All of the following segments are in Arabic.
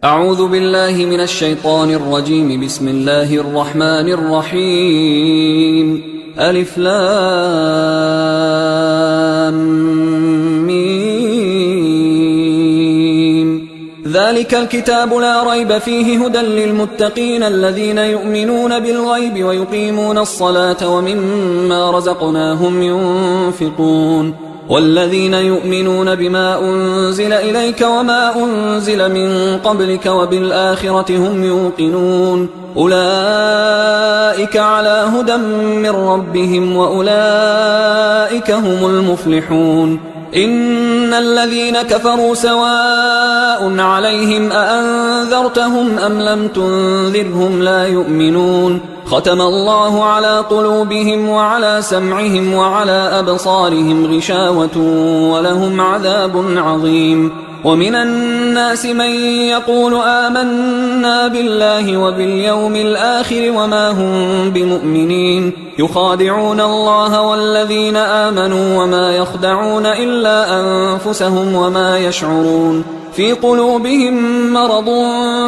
أعوذ بالله من الشيطان الرجيم. بسم الله الرحمن الرحيم. ألف لام ميم. ذلك الكتاب لا ريب فيه هدى للمتقين الذين يؤمنون بالغيب ويقيمون الصلاة ومما رزقناهم ينفقون والذين يؤمنون بما أنزل إليك وما أنزل من قبلك وبالآخرة هم يوقنون أولئك على هدى من ربهم وأولئك هم المفلحون. إن الذين كفروا سواء عليهم أأنذرتهم أم لم تنذرهم لا يؤمنون. ختم الله على قلوبهم وعلى سمعهم وعلى أبصارهم غشاوة ولهم عذاب عظيم. ومن الناس من يقول آمنا بالله وباليوم الآخر وما هم بمؤمنين يخادعون الله والذين آمنوا وما يخدعون إلا أنفسهم وما يشعرون. في قلوبهم مرض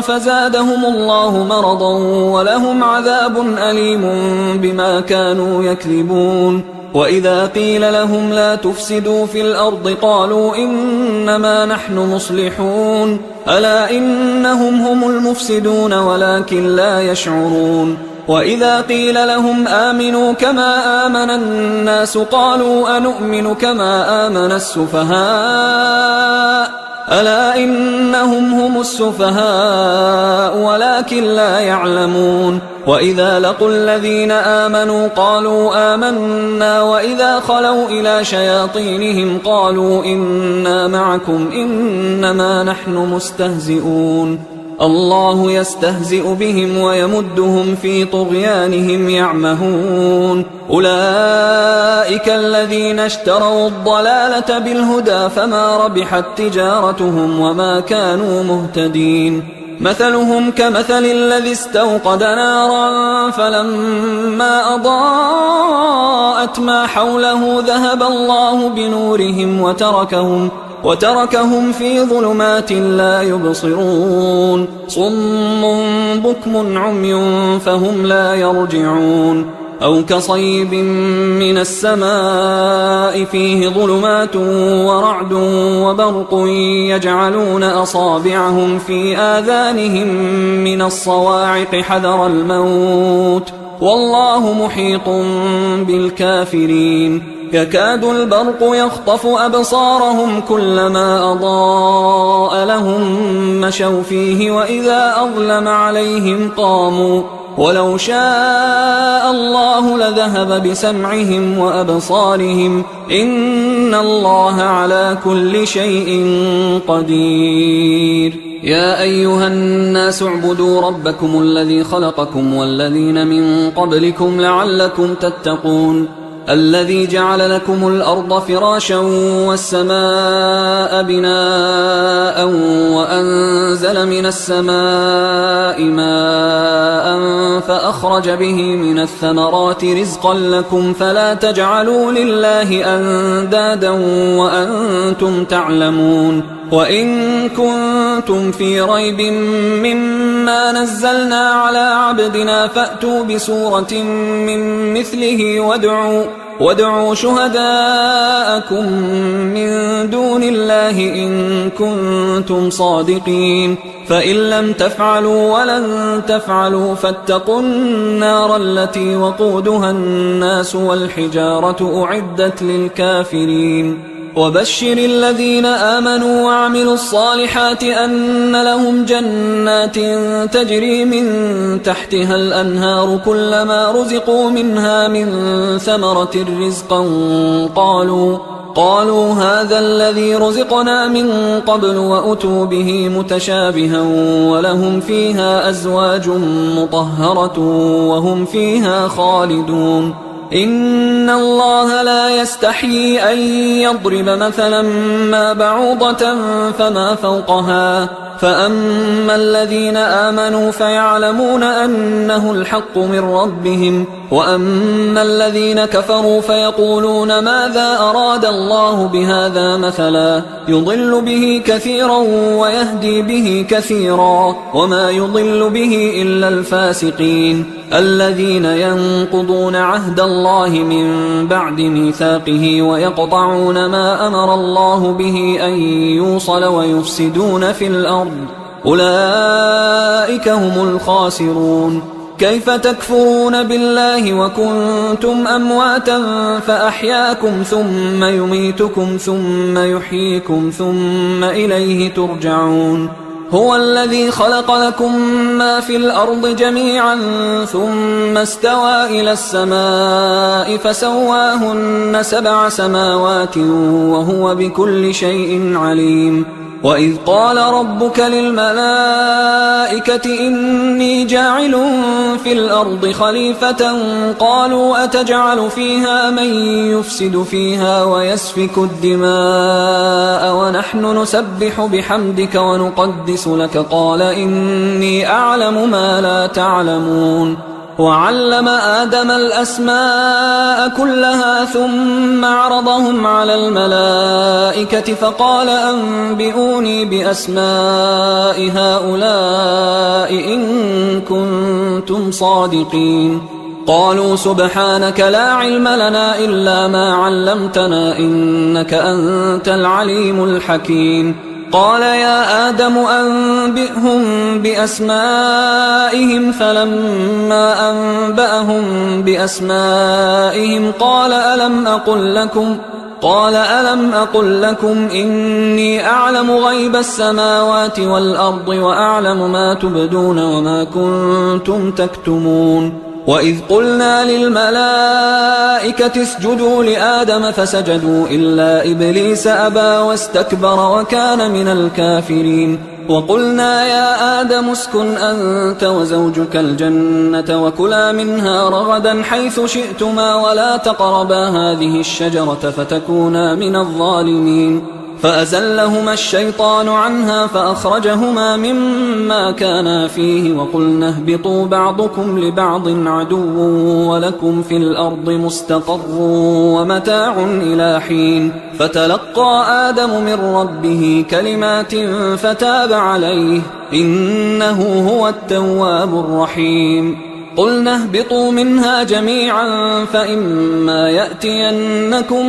فزادهم الله مرضا ولهم عذاب أليم بما كانوا يكذبون. وإذا قيل لهم لا تفسدوا في الأرض قالوا إنما نحن مصلحون ألا إنهم هم المفسدون ولكن لا يشعرون. وإذا قيل لهم آمنوا كما آمن الناس قالوا أنؤمن كما آمن السفهاء ألا إنهم هم السفهاء ولكن لا يعلمون. وإذا لقوا الذين آمنوا قالوا آمنا وإذا خلوا إلى شياطينهم قالوا إنا معكم إنما نحن مستهزئون. الله يستهزئ بهم ويمدهم في طغيانهم يعمهون. أولئك الذين اشتروا الضلالة بالهدى فما ربحت تجارتهم وما كانوا مهتدين. مثلهم كمثل الذي استوقد نارا فلما أضاءت ما حوله ذهب الله بنورهم وتركهم في ظلمات لا يبصرون. صم بكم عمي فهم لا يرجعون. أو كصيب من السماء فيه ظلمات ورعد وبرق يجعلون أصابعهم في آذانهم من الصواعق حذر الموت والله محيط بالكافرين. يكاد البرق يخطف أبصارهم كلما أضاء لهم مشوا فيه وإذا أظلم عليهم قاموا ولو شاء الله لذهب بسمعهم وأبصارهم إن الله على كل شيء قدير. يا أيها الناس اعبدوا ربكم الذي خلقكم والذين من قبلكم لعلكم تتقون. الذي جعل لكم الأرض فراشا والسماء بناء وأنزل من السماء ماء فأخرج به من الثمرات رزقا لكم فلا تجعلوا لله أندادا وأنتم تعلمون. وإن كنتم في ريب مما نزلنا على عبدنا فأتوا بسورة من مثله وادعوا شهداءكم من دون الله إن كنتم صادقين. فإن لم تفعلوا ولن تفعلوا فاتقوا النار التي وقودها الناس والحجارة أعدت للكافرين. وبشر الذين آمنوا وعملوا الصالحات أن لهم جنات تجري من تحتها الأنهار كلما رزقوا منها من ثمرة رزقا قالوا هذا الذي رزقنا من قبل وأتوا به متشابها ولهم فيها أزواج مطهرة وهم فيها خالدون. إن الله لا يستحيي أن يضرب مثلا ما بعوضة فما فوقها فأما الذين آمنوا فيعلمون أنه الحق من ربهم، وأما الذين كفروا فيقولون ماذا أراد الله بهذا مثلا يضل به كثيرا ويهدي به كثيرا وما يضل به إلا الفاسقين الذين ينقضون عهد الله من بعد ميثاقه ويقطعون ما أمر الله به أن يوصل ويفسدون في الأرض أولئك هم الخاسرون. كيف تكفرون بالله وكنتم أمواتا فأحياكم ثم يميتكم ثم يحييكم ثم إليه ترجعون. هو الذي خلق لكم ما في الأرض جميعا ثم استوى إلى السماء فسواهن 7 سماوات وهو بكل شيء عليم. وإذ قال ربك للملائكة إني جاعل في الأرض خليفة قالوا أتجعل فيها من يفسد فيها ويسفك الدماء ونحن نسبح بحمدك ونقدس لك قال إني أعلم ما لا تعلمون. وعلم آدم الأسماء كلها ثم عرضهم على الملائكة فقال أنبئوني بأسماء هؤلاء إن كنتم صادقين. قالوا سبحانك لا علم لنا إلا ما علمتنا إنك أنت العليم الحكيم. قال يا آدم أنبئهم بأسمائهم فلما أنبأهم بأسمائهم قال ألم أقل لكم إني أعلم غيب السماوات والأرض وأعلم ما تبدون وما كنتم تكتمون. وإذ قلنا للملائكة اسجدوا لآدم فسجدوا إلا إبليس أبى واستكبر وكان من الكافرين. وقلنا يا آدم اسكن أنت وزوجك الجنة وكلا منها رغدا حيث شئتما ولا تقربا هذه الشجرة فتكونا من الظالمين. فأزلهما الشيطان عنها فأخرجهما مما كانا فيه وقلنا اهبطوا بعضكم لبعض عدو ولكم في الأرض مستقر ومتاع إلى حين. فتلقى آدم من ربه كلمات فتاب عليه إنه هو التواب الرحيم. قلنا اهبطوا منها جميعا فإما يأتينكم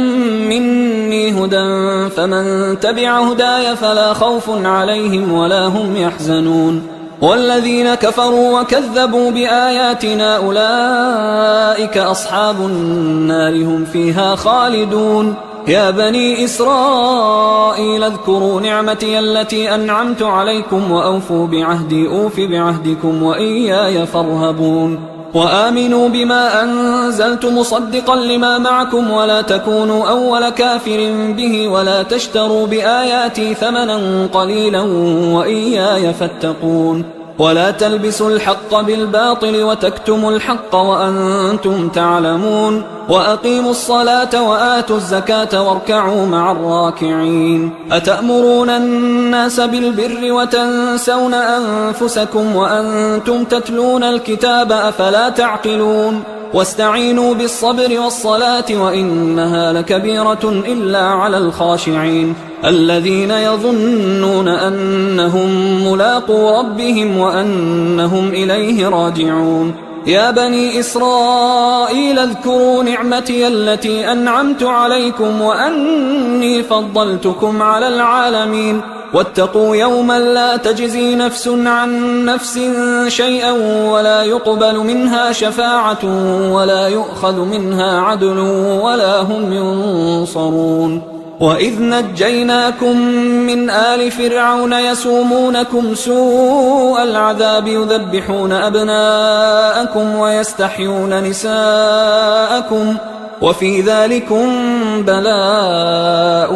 مني هدى فمن تبع هداي فلا خوف عليهم ولا هم يحزنون. والذين كفروا وكذبوا بآياتنا أولئك أصحاب النار هم فيها خالدون. يا بني إسرائيل اذكروا نعمتي التي أنعمت عليكم وأوفوا بعهدي أوف بعهدكم وإياي فارهبون. وآمنوا بما أنزلت مصدقا لما معكم ولا تكونوا أول كافر به ولا تشتروا بآياتي ثمنا قليلا وإياي فاتقون. ولا تلبسوا الحق بالباطل وتكتموا الحق وأنتم تعلمون. وأقيموا الصلاة وآتوا الزكاة واركعوا مع الراكعين. أتأمرون الناس بالبر وتنسون أنفسكم وأنتم تتلون الكتاب أفلا تعقلون. واستعينوا بالصبر والصلاة وإنها لكبيرة إلا على الخاشعين الذين يظنون أنهم ملاقو ربهم وأنهم إليه راجعون. يا بني إسرائيل اذكروا نعمتي التي أنعمت عليكم وأني فضلتكم على العالمين. واتقوا يوما لا تجزي نفس عن نفس شيئا ولا يقبل منها شفاعة ولا يؤخذ منها عدل ولا هم ينصرون. وإذ نجيناكم من آل فرعون يسومونكم سوء العذاب يذبحون أبناءكم ويستحيون نساءكم وفي ذلكم بلاء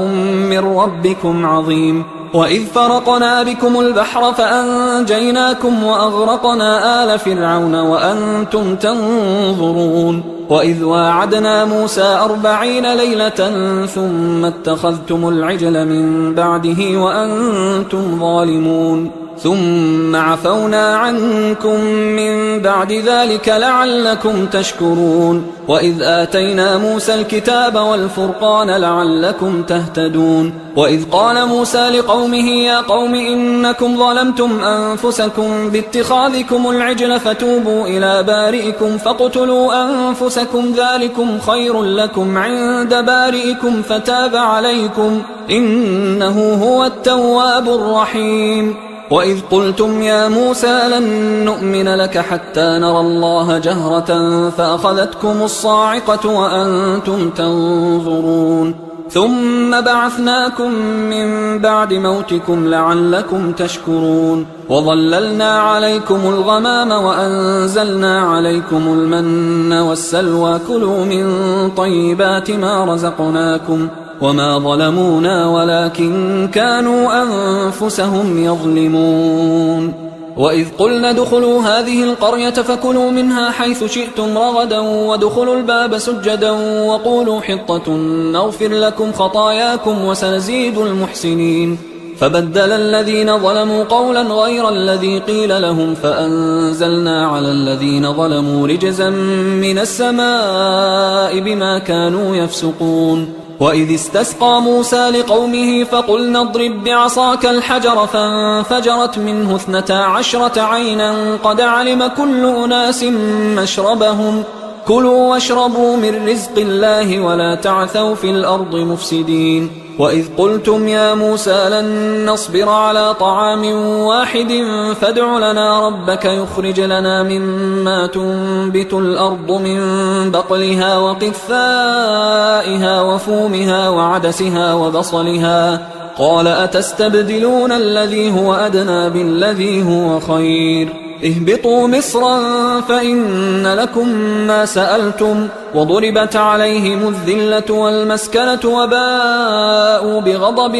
من ربكم عظيم. وإذ فرقنا بكم البحر فأنجيناكم وأغرقنا آل فرعون وأنتم تنظرون. وإذ واعدنا موسى 40 ليلة ثم اتخذتم العجل من بعده وأنتم ظالمون. ثم عفونا عنكم من بعد ذلك لعلكم تشكرون وإذ آتينا موسى الكتاب والفرقان لعلكم تهتدون وإذ قال موسى لقومه يا قوم إنكم ظلمتم أنفسكم باتخاذكم العجل فتوبوا إلى بارئكم فاقتلوا أنفسكم ذلكم خير لكم عند بارئكم فتاب عليكم إنه هو التواب الرحيم وإذ قلتم يا موسى لن نؤمن لك حتى نرى الله جهرة فأخذتكم الصاعقة وأنتم تنظرون ثم بعثناكم من بعد موتكم لعلكم تشكرون وظللنا عليكم الغمام وأنزلنا عليكم المن والسلوى كلوا من طيبات ما رزقناكم وما ظلمونا ولكن كانوا أنفسهم يظلمون وإذ قلنا ادخلوا هذه القرية فكلوا منها حيث شئتم رغدا وادخلوا الباب سجدا وقولوا حطة نغفر لكم خطاياكم وسنزيد المحسنين فبدل الذين ظلموا قولا غير الذي قيل لهم فأنزلنا على الذين ظلموا رجزا من السماء بما كانوا يفسقون وإذ استسقى موسى لقومه فقلنا اضرب بعصاك الحجر فانفجرت منه 12 عينا قد علم كل أناس مشربهم كلوا واشربوا من رزق الله ولا تعثوا في الأرض مفسدين وإذ قلتم يا موسى لن نصبر على طعام واحد فادع لنا ربك يخرج لنا مما تنبت الأرض من بقلها وقثائها وفومها وعدسها وبصلها قال أتستبدلون الذي هو أدنى بالذي هو خير اهبطوا مصرا فإن لكم ما سألتم وضربت عليهم الذلة والمسكنة وباءوا بغضب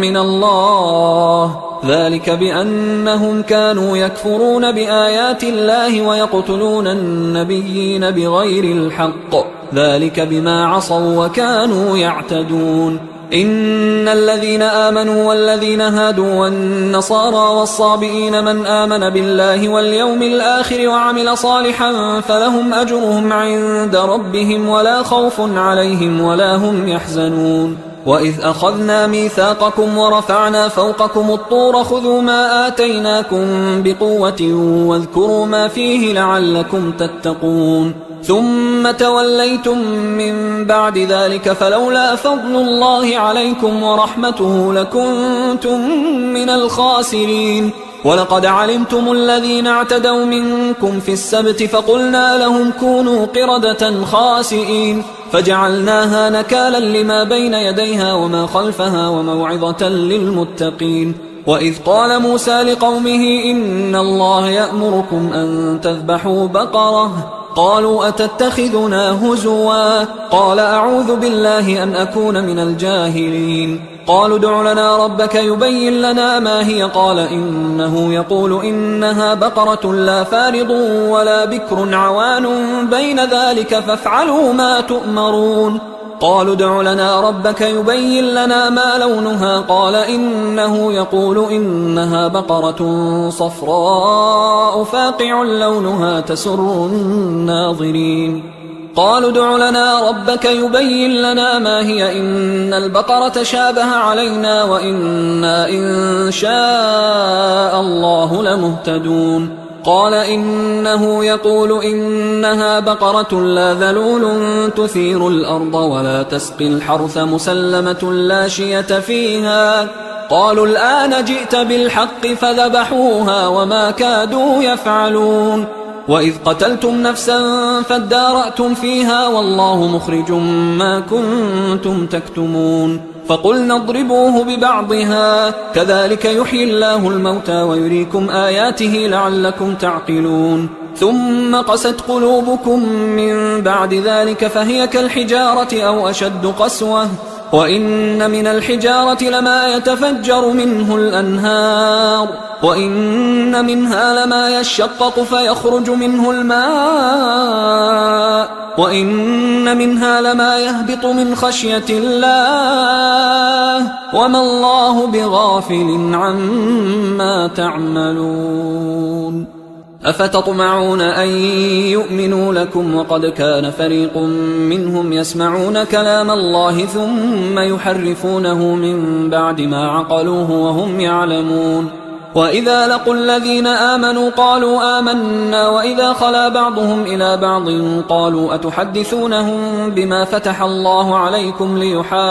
من الله ذلك بأنهم كانوا يكفرون بآيات الله ويقتلون النبيين بغير الحق ذلك بما عصوا وكانوا يعتدون إن الذين آمنوا والذين هادوا والنصارى والصابئين من آمن بالله واليوم الآخر وعمل صالحا فلهم أجرهم عند ربهم ولا خوف عليهم ولا هم يحزنون وإذ أخذنا ميثاقكم ورفعنا فوقكم الطور خذوا ما آتيناكم بقوة واذكروا ما فيه لعلكم تتقون ثم توليتم من بعد ذلك فلولا فضل الله عليكم ورحمته لكنتم من الخاسرين ولقد علمتم الذين اعتدوا منكم في السبت فقلنا لهم كونوا قردة خاسئين فجعلناها نكالا لما بين يديها وما خلفها وموعظة للمتقين وإذ قال موسى لقومه إن الله يأمركم أن تذبحوا بقرة قالوا أتتخذنا هزوا قال أعوذ بالله أن أكون من الجاهلين قالوا ادع لنا ربك يبين لنا ما هي قال إنه يقول إنها بقرة لا فارض ولا بكر عوان بين ذلك فافعلوا ما تؤمرون قالوا ادع لنا ربك يبين لنا ما لونها قال إنه يقول إنها بقرة صفراء فاقع لونها تسر الناظرين قالوا ادع لنا ربك يبين لنا ما هي إن البقرة شابه علينا وإنا إن شاء الله لمهتدون قال إنه يقول إنها بقرة لا ذلول تثير الأرض ولا تسقي الحرث مسلمة لا شية فيها قالوا الآن جئت بالحق فذبحوها وما كادوا يفعلون وإذ قتلتم نفسا فادارأتم فيها والله مخرج ما كنتم تكتمون فقلنا اضربوه ببعضها كذلك يحيي الله الموتى ويريكم آياته لعلكم تعقلون ثم قست قلوبكم من بعد ذلك فهي كالحجارة أو أشد قسوة وإن من الحجارة لما يتفجر منه الأنهار وإن منها لما يشقق فيخرج منه الماء وإن منها لما يهبط من خشية الله وما الله بغافل عما تعملون أفتطمعون أن يؤمنوا لكم وقد كان فريق منهم يسمعون كلام الله ثم يحرفونه من بعد ما عقلوه وهم يعلمون وإذا لقوا الذين آمنوا قالوا آمنا وإذا خلا بعضهم إلى بعض قالوا أتحدثونهم بما فتح الله عليكم ليحاجوكم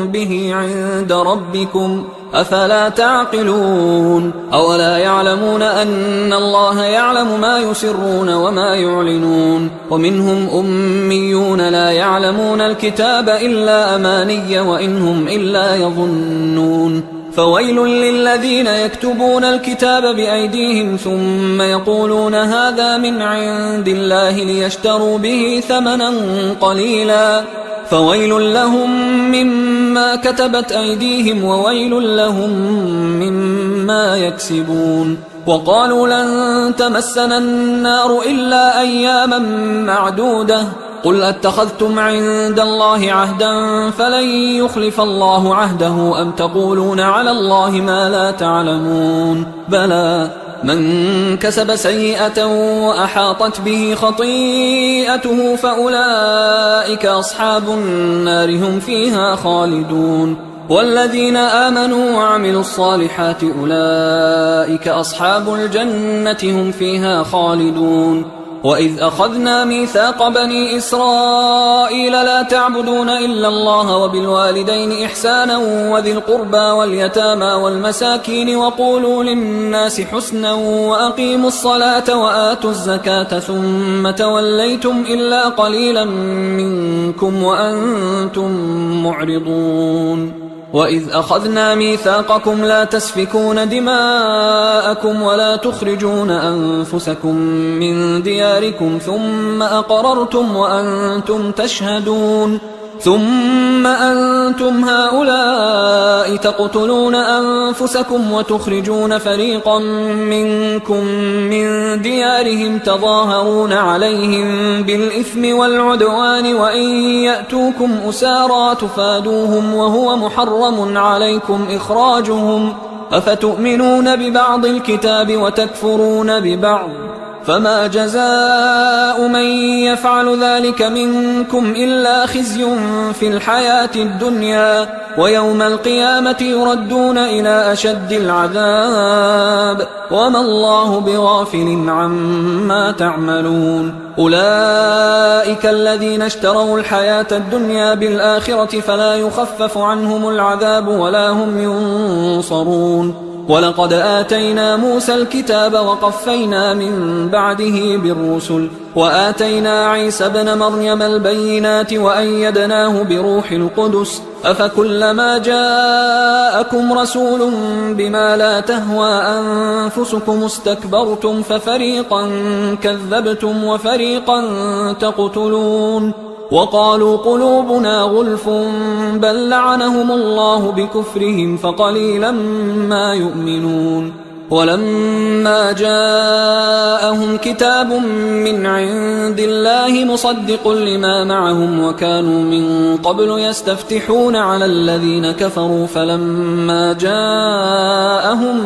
به عند ربكم أفلا تعقلون أولا يعلمون أن الله يعلم ما يسرون وما يعلنون ومنهم أميون لا يعلمون الكتاب إلا أماني وإنهم إلا يظنون فويل للذين يكتبون الكتاب بأيديهم ثم يقولون هذا من عند الله ليشتروا به ثمنا قليلا فويل لهم مما كتبت أيديهم وويل لهم مما يكسبون وقالوا لن تمسنا النار إلا أياما معدودة قل أتخذتم عند الله عهدا فلن يخلف الله عهده أم تقولون على الله ما لا تعلمون بلى من كسب سيئة وأحاطت به خطيئته فأولئك أصحاب النار هم فيها خالدون والذين آمنوا وعملوا الصالحات أولئك أصحاب الجنة هم فيها خالدون وإذ أخذنا ميثاق بني إسرائيل لا تعبدون إلا الله وبالوالدين إحسانا وذي القربى واليتامى والمساكين وقولوا للناس حسنا وأقيموا الصلاة وآتوا الزكاة ثم توليتم إلا قليلا منكم وأنتم معرضون وإذ أخذنا ميثاقكم لا تسفكون دماءكم ولا تخرجون أنفسكم من دياركم ثم أقررتم وأنتم تشهدون ثم أنتم هؤلاء تقتلون أنفسكم وتخرجون فريقا منكم من ديارهم تظاهرون عليهم بالإثم والعدوان وإن يأتوكم أسارى تفادوهم وهو محرم عليكم إخراجهم أفتؤمنون ببعض الكتاب وتكفرون ببعض فما جزاء من يفعل ذلك منكم إلا خزي في الحياة الدنيا ويوم القيامة يردون إلى أشد العذاب وما الله بغافل عما تعملون أولئك الذين اشتروا الحياة الدنيا بالآخرة فلا يخفف عنهم العذاب ولا هم ينصرون ولقد آتينا موسى الكتاب وقفينا من بعده بالرسل وآتينا عيسى ابن مريم البينات وأيدناه بروح القدس أفكلما جاءكم رسول بما لا تهوى أنفسكم استكبرتم ففريقا كذبتم وفريقا تقتلون وقالوا قلوبنا غلف بل لعنهم الله بكفرهم فقليلا ما يؤمنون ولما جاءهم كتاب من عند الله مصدق لما معهم وكانوا من قبل يستفتحون على الذين كفروا فلما جاءهم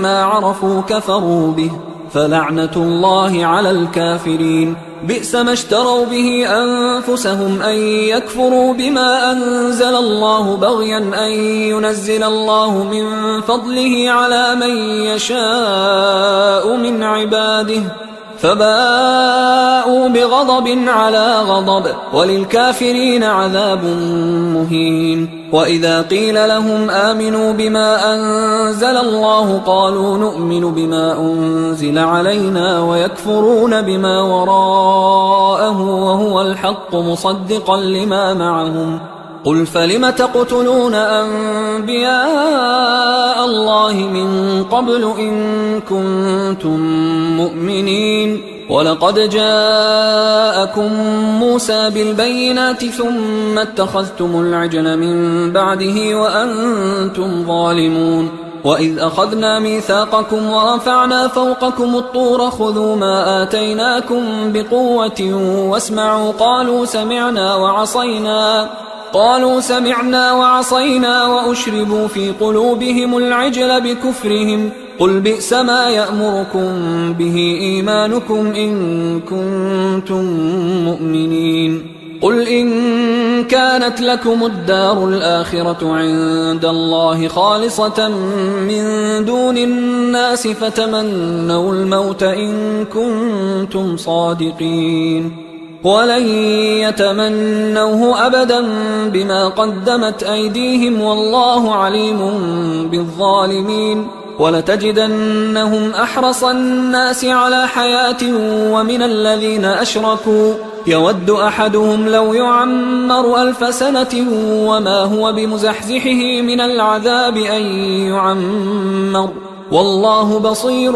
ما عرفوا كفروا به فلعنة الله على الكافرين بئس ما اشتروا به أنفسهم أن يكفروا بما أنزل الله بغيا أن ينزل الله من فضله على من يشاء من عباده فباءوا بغضب على غضب وللكافرين عذاب مهين وإذا قيل لهم آمنوا بما أنزل الله قالوا نؤمن بما أنزل علينا ويكفرون بما وراءه وهو الحق مصدقا لما معهم قل فلم تقتلون أنبياء الله من قبل إن كنتم مؤمنين ولقد جاءكم موسى بالبينات ثم اتخذتم العجل من بعده وأنتم ظالمون وإذ أخذنا ميثاقكم ورفعنا فوقكم الطور خذوا ما آتيناكم بقوة واسمعوا قالوا سمعنا وعصينا وأشربوا في قلوبهم العجل بكفرهم قل بئس ما يأمركم به إيمانكم إن كنتم مؤمنين قل إن كانت لكم الدار الآخرة عند الله خالصة من دون الناس فتمنوا الموت إن كنتم صادقين ولن يتمنوه أبدا بما قدمت أيديهم والله عليم بالظالمين ولتجدنهم أحرص الناس على حياة ومن الذين أشركوا يود أحدهم لو يعمر 1000 سنة وما هو بمزحزحه من العذاب أن يعمر والله بصير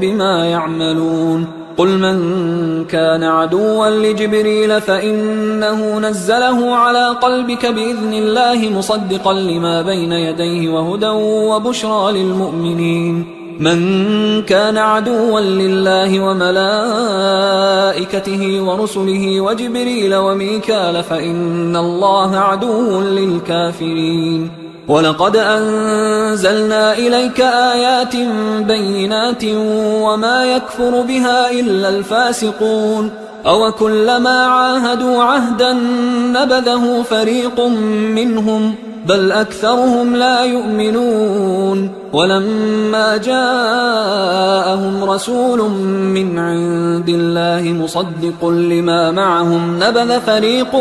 بما يعملون قل من كان عدوا لجبريل فإنه نزله على قلبك بإذن الله مصدقا لما بين يديه وهدى وبشرى للمؤمنين من كان عدوا لله وملائكته ورسله وجبريل وميكال فإن الله عدو للكافرين ولقد أنزلنا إليك آيات بينات وما يكفر بها إلا الفاسقون أوكلما عاهدوا عهدا نبذه فريق منهم بل أكثرهم لا يؤمنون ولما جاءهم رسول من عند الله مصدق لما معهم نبذ فريق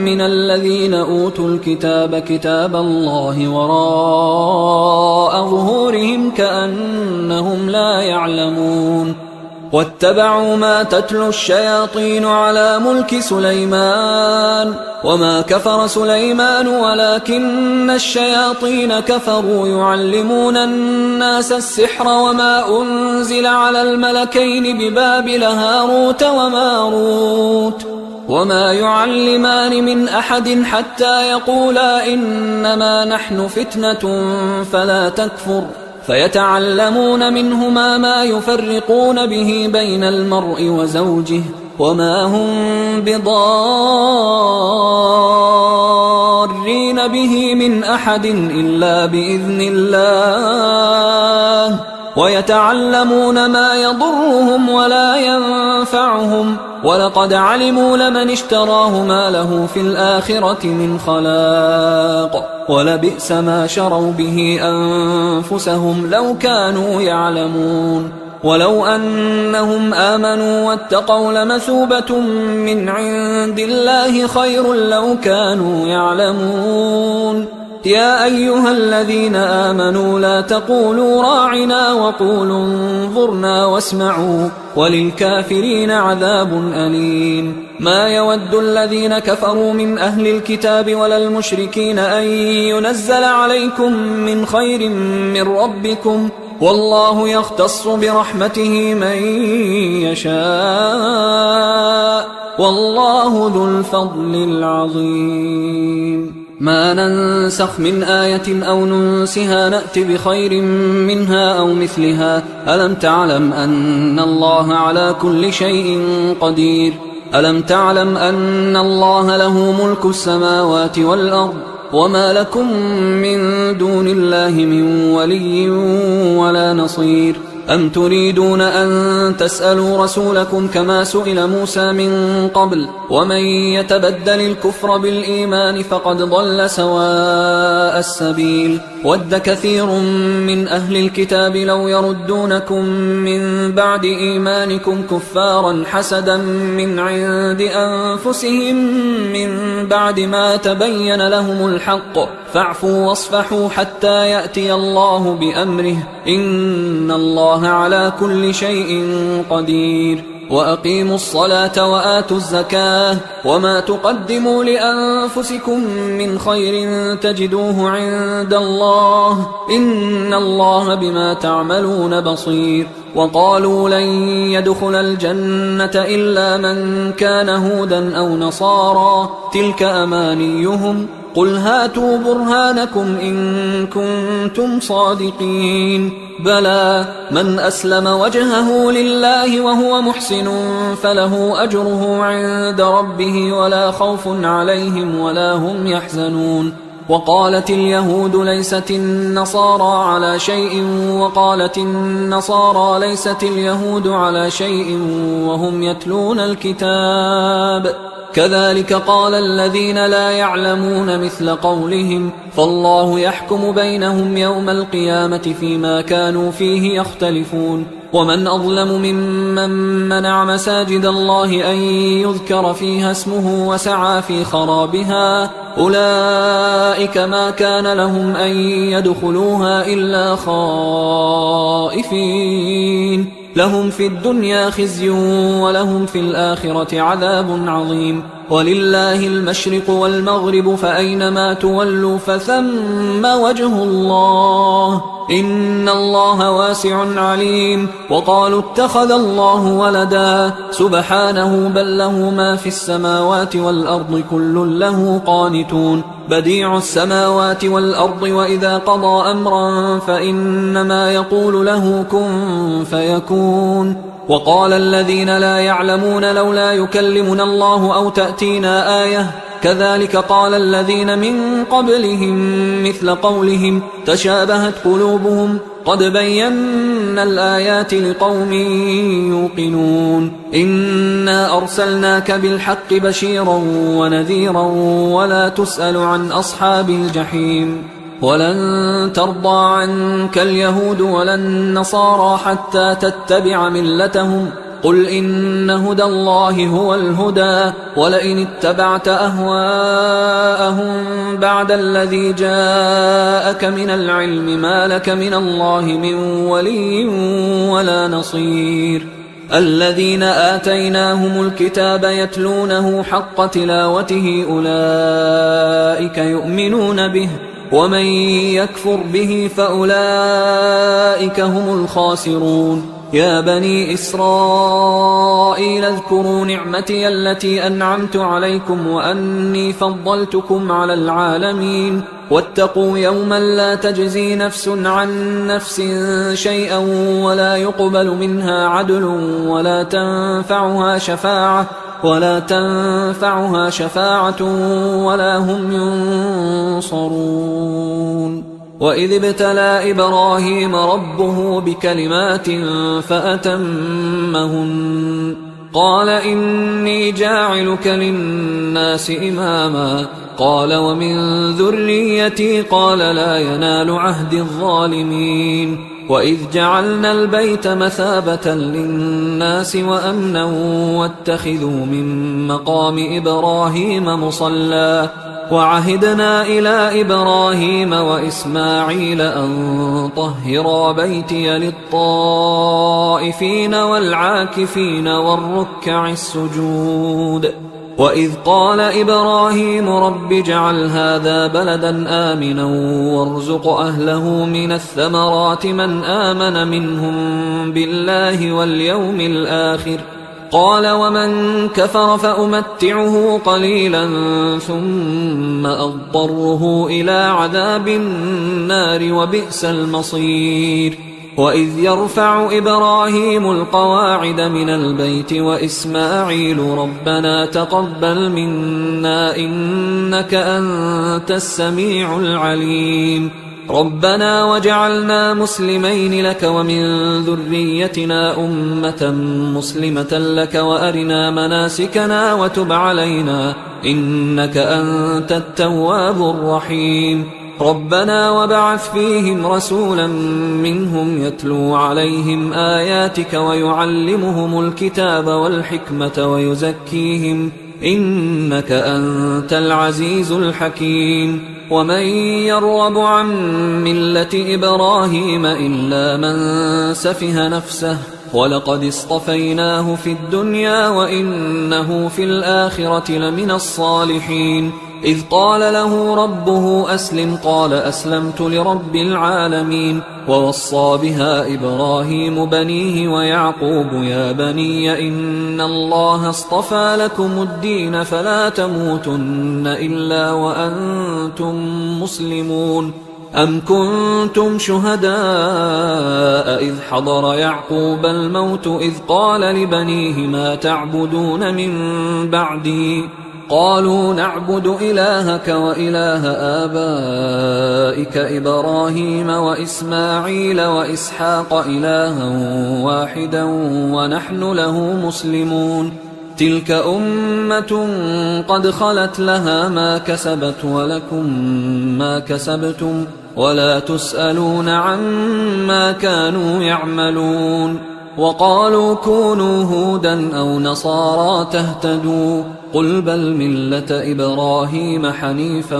من الذين أوتوا الكتاب كتاب الله وراء ظهورهم كأنهم لا يعلمون واتبعوا ما تتلو الشياطين على ملك سليمان وما كفر سليمان ولكن الشياطين كفروا يعلمون الناس السحر وما أنزل على الملكين ببابل هاروت وماروت وما يعلمان من أحد حتى يقولا إنما نحن فتنة فلا تكفر فيتعلمون منهما ما يفرقون به بين المرء وزوجه وما هم بضارين به من أحد إلا بإذن الله ويتعلمون ما يضرهم ولا ينفعهم ولقد علموا لمن اشتراه ما له في الآخرة من خلاق ولبئس ما شروا به أنفسهم لو كانوا يعلمون ولو أنهم آمنوا واتقوا لمثوبة من عند الله خير لو كانوا يعلمون يا أيها الذين آمنوا لا تقولوا راعنا وقولوا انظرنا واسمعوا وللكافرين عذاب أليم ما يود الذين كفروا من أهل الكتاب ولا المشركين أن ينزل عليكم من خير من ربكم والله يختص برحمته من يشاء والله ذو الفضل العظيم ما ننسخ من آية أو ننسها نأت بخير منها أو مثلها ألم تعلم أن الله على كل شيء قدير ألم تعلم أن الله له ملك السماوات والأرض وما لكم من دون الله من ولي ولا نصير أم تريدون أن تسألوا رسولكم كما سئل موسى من قبل ومن يتبدل الكفر بالإيمان فقد ضل سواء السبيل ود كثير من أهل الكتاب لو يردونكم من بعد إيمانكم كفارا حسدا من عند أنفسهم من بعد ما تبين لهم الحق فاعفوا واصفحوا حتى يأتي الله بأمره إن الله على كل شيء قدير وأقيموا الصلاة وآتوا الزكاة وما تقدموا لأنفسكم من خير تجدوه عند الله إن الله بما تعملون بصير وقالوا لن يدخل الجنة إلا من كان هودا أو نصارى تلك أمانيهم قل هاتوا برهانكم إن كنتم صادقين بلى من أسلم وجهه لله وهو محسن فله أجره عند ربه ولا خوف عليهم ولا هم يحزنون وقالت اليهود ليست النصارى على شيء وقالت النصارى ليست اليهود على شيء وهم يتلون الكتاب كذلك قال الذين لا يعلمون مثل قولهم فالله يحكم بينهم يوم القيامة فيما كانوا فيه يختلفون ومن أظلم ممن منع مساجد الله أن يذكر فيها اسمه وسعى في خرابها أولئك ما كان لهم أن يدخلوها إلا خائفين لهم في الدنيا خزي ولهم في الآخرة عذاب عظيم ولله المشرق والمغرب فأينما تولوا فثم وجه الله إن الله واسع عليم وقالوا اتخذ الله ولدا سبحانه بل له ما في السماوات والأرض كل له قانتون بديع السماوات والأرض وإذا قضى أمرا فإنما يقول له كن فيكون وقال الذين لا يعلمون لولا يكلمنا الله أو تأتينا آية كذلك قال الذين من قبلهم مثل قولهم تشابهت قلوبهم قد بينا الآيات لقوم يوقنون إنا أرسلناك بالحق بشيرا ونذيرا ولا تسأل عن أصحاب الجحيم ولن ترضى عنك اليهود ولا النصارى حتى تتبع ملتهم قل إن هدى الله هو الهدى ولئن اتبعت أهواءهم بعد الذي جاءك من العلم ما لك من الله من ولي ولا نصير الذين آتيناهم الكتاب يتلونه حق تلاوته أولئك يؤمنون به ومن يكفر به فأولئك هم الخاسرون يا بني إسرائيل اذكروا نعمتي التي أنعمت عليكم وأني فضلتكم على العالمين واتقوا يوما لا تجزي نفس عن نفس شيئا ولا يقبل منها عدل ولا تنفعها شفاعة ولا هم ينصرون وإذ ابتلى إبراهيم ربه بكلمات فأتمهن قال إني جاعلك للناس إماما قال ومن ذريتي قال لا ينال عهد الظالمين وإذ جعلنا البيت مثابة للناس وأمنا واتخذوا من مقام إبراهيم مصلى وعهدنا إلى إبراهيم وإسماعيل أن طهرا بيتي للطائفين والعاكفين والركع السجود وإذ قال إبراهيم رب اجعل هذا بلدا آمنا وارزق أهله من الثمرات من آمن منهم بالله واليوم الآخر قال ومن كفر فأمتعه قليلا ثم أضطره إلى عذاب النار وبئس المصير وإذ يرفع إبراهيم القواعد من البيت وإسماعيل ربنا تقبل منا إنك أنت السميع العليم ربنا وجعلنا مسلمين لك ومن ذريتنا أمة مسلمة لك وأرنا مناسكنا وتب علينا إنك أنت التواب الرحيم ربنا وبعث فيهم رسولا منهم يتلو عليهم آياتك ويعلمهم الكتاب والحكمة ويزكيهم إنك أنت العزيز الحكيم ومن يرغب عن ملة إبراهيم إلا من سفه نفسه ولقد اصطفيناه في الدنيا وإنه في الآخرة لمن الصالحين إذ قال له ربه أسلم قال أسلمت لرب العالمين. ووصى بها إبراهيم بنيه ويعقوب يا بني إن الله اصطفى لكم الدين فلا تموتن إلا وأنتم مسلمون. أم كنتم شهداء إذ حضر يعقوب الموت إذ قال لبنيه ما تعبدون من بعدي قالوا نعبد إلهك وإله آبائك إبراهيم وإسماعيل وإسحاق إلها واحدا ونحن له مسلمون. تلك أمة قد خلت لها ما كسبت ولكم ما كسبتم ولا تسألون عما كانوا يعملون. وقالوا كونوا هودا أو نصارى تهتدوا قل بل ملة إبراهيم حنيفا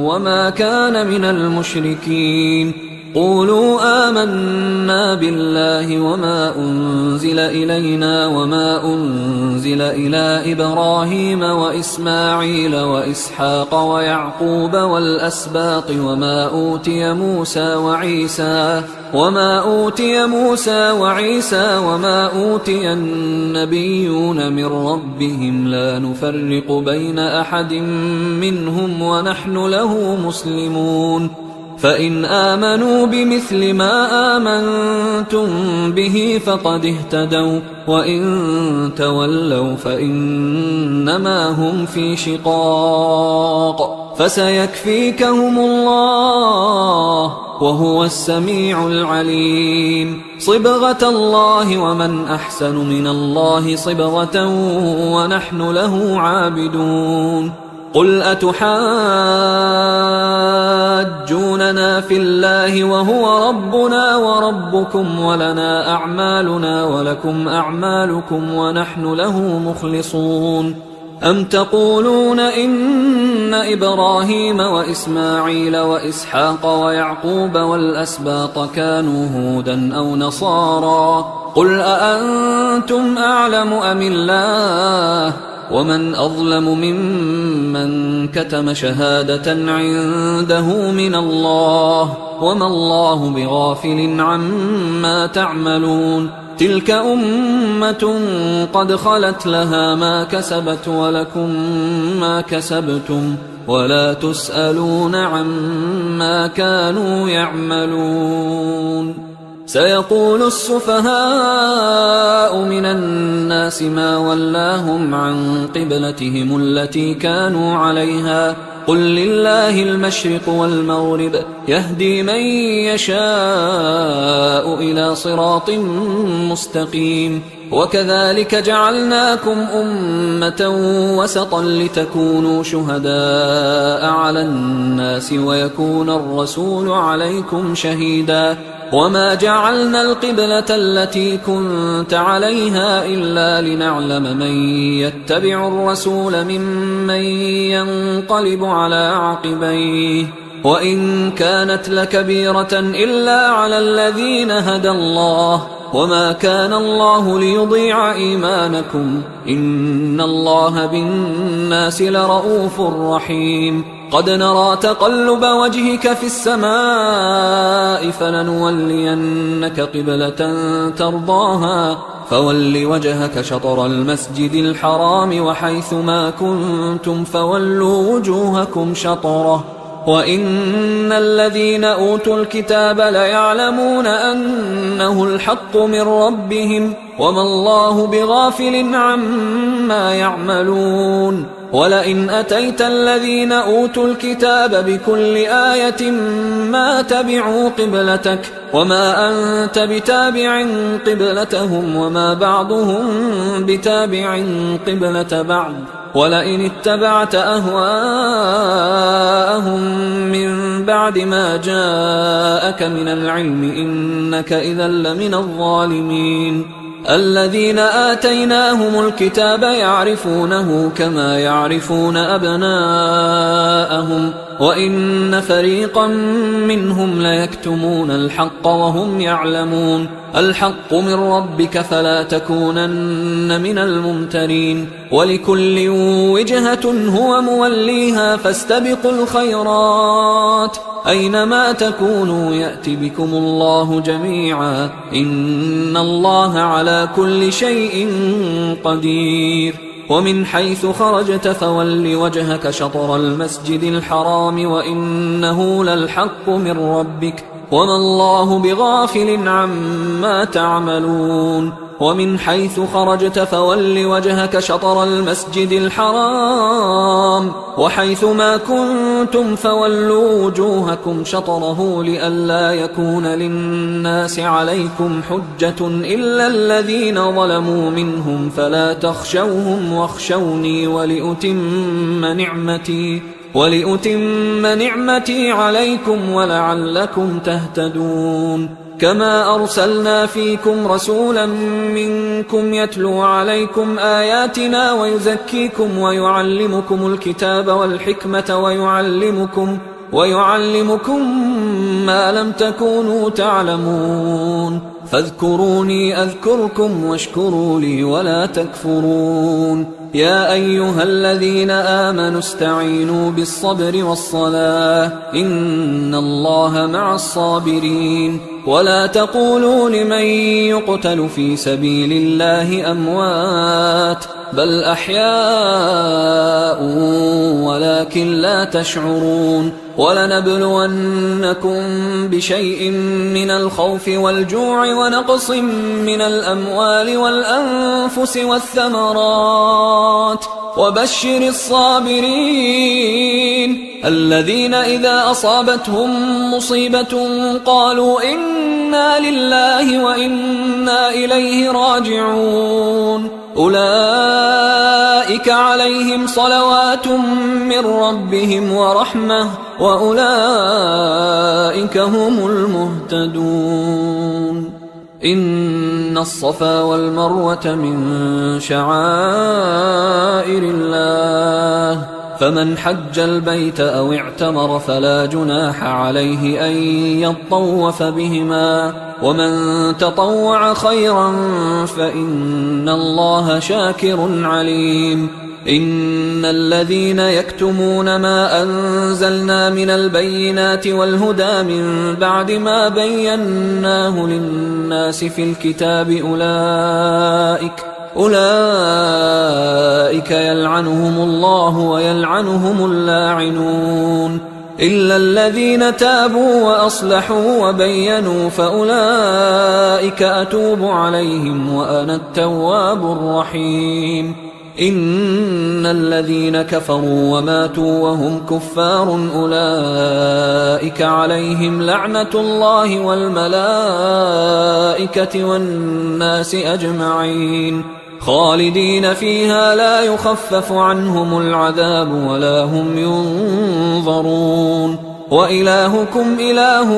وما كان من المشركين. قولوا آمنا بالله وما أنزل إلينا وما أنزل إلى إبراهيم وإسماعيل وإسحاق ويعقوب والأسباط وما أوتي موسى وعيسى وما أوتي النبيون من ربهم لا نفرق بين أحد منهم ونحن له مسلمون. فإن آمنوا بمثل ما آمنتم به فقد اهتدوا وإن تولوا فإنما هم في شقاق فسيكفيكهم الله وهو السميع العليم. صبغة الله ومن أحسن من الله صبغة ونحن له عابدون. قل أتحاجوننا في الله وهو ربنا وربكم ولنا أعمالنا ولكم أعمالكم ونحن له مخلصون. أم تقولون إن إبراهيم وإسماعيل وإسحاق ويعقوب والأسباط كانوا هودا أو نصارى قل أأنتم أعلم أم الله ومن أظلم ممن كتم شهادة عنده من الله وما الله بغافل عما تعملون. تلك أمة قد خلت لها ما كسبت ولكم ما كسبتم ولا تسألون عما كانوا يعملون. سيقول السفهاء من الناس ما ولاهم عن قبلتهم التي كانوا عليها قل لله المشرق والمغرب يهدي من يشاء إلى صراط مستقيم. وكذلك جعلناكم أمة وسطا لتكونوا شهداء على الناس ويكون الرسول عليكم شهيدا. وما جعلنا القبلة التي كنت عليها إلا لنعلم من يتبع الرسول ممن ينقلب على عقبيه وإن كانت لكبيرة إلا على الذين هدى الله وما كان الله ليضيع إيمانكم إن الله بالناس لرؤوف رحيم. قد نرى تقلب وجهك في السماء فلنولينك قبلة ترضاها فول وجهك شطر المسجد الحرام وحيث ما كنتم فولوا وجوهكم شطره وإن الذين أوتوا الكتاب ليعلمون أنه الحق من ربهم وما الله بغافل عما يعملون. ولئن أتيت الذين أوتوا الكتاب بكل آية ما تبعوا قبلتك وما أنت بتابع قبلتهم وما بعضهم بتابع قبلة بعض ولئن اتبعت أهواءهم من بعد ما جاءك من العلم إنك إذا لمن الظالمين. الذين آتيناهم الكتاب يعرفونه كما يعرفون أبناءهم وإن فريقا منهم ليكتمون الحق وهم يعلمون. الحق من ربك فلا تكونن من الممترين ولكل وجهة هو موليها فاستبقوا الخيرات أينما تكونوا يأت بكم الله جميعا إن الله على كل شيء قدير ومن حيث خرجت فول وجهك شطر المسجد الحرام وإنه للحق من ربك وما الله بغافل عما تعملون ومن حيث خرجت فول وجهك شطر المسجد الحرام وحيث ما كنتم فولوا وجوهكم شطره لئلا يكون للناس عليكم حجة إلا الذين ظلموا منهم فلا تخشوهم واخشوني ولأتم نعمتي عليكم ولعلكم تهتدون كما أرسلنا فيكم رسولا منكم يتلو عليكم آياتنا ويزكيكم ويعلمكم الكتاب والحكمة ويعلمكم ما لم تكونوا تعلمون فاذكروني أذكركم واشكروا لي ولا تكفرون يا أيها الذين آمنوا استعينوا بالصبر والصلاة إن الله مع الصابرين ولا تقولوا لمن يقتل في سبيل الله أموات بل أحياء ولكن لا تشعرون ولنبلونكم بشيء من الخوف والجوع ونقص من الأموال والأنفس والثمرات وبشر الصابرين الذين إذا أصابتهم مصيبة قالوا إنا لله وإنا إليه راجعون أولئك عليهم صلوات من ربهم ورحمة وأولئك هم المهتدون إن الصفا والمروة من شعائر الله فمن حج البيت أو اعتمر فلا جناح عليه أن يطوف بهما ومن تطوع خيرا فإن الله شاكر عليم إن الذين يكتمون ما أنزلنا من البينات والهدى من بعد ما بيناه للناس في الكتاب أولئك يلعنهم الله ويلعنهم اللاعنون إلا الذين تابوا وأصلحوا وبينوا فأولئك أتوب عليهم وأنا التواب الرحيم إن الذين كفروا وماتوا وهم كفار أولئك عليهم لعنة الله والملائكة والناس أجمعين خالدين فيها لا يخفف عنهم العذاب ولا هم ينظرون وإلهكم إله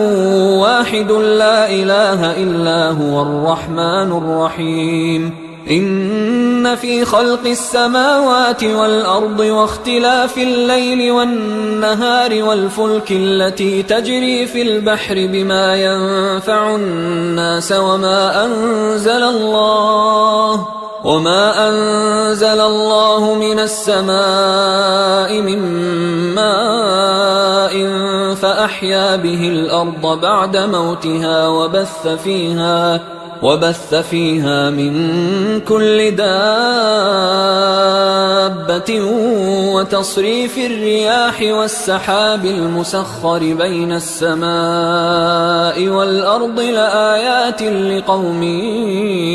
واحد لا إله إلا هو الرحمن الرحيم إن في خلق السماوات والأرض واختلاف الليل والنهار والفلك التي تجري في البحر بما ينفع الناس وما أنزل الله من السماء من ماء فأحيا به الأرض بعد موتها وبث فيها من كل دابة وتصريف الرياح والسحاب المسخر بين السماء والأرض لآيات لقوم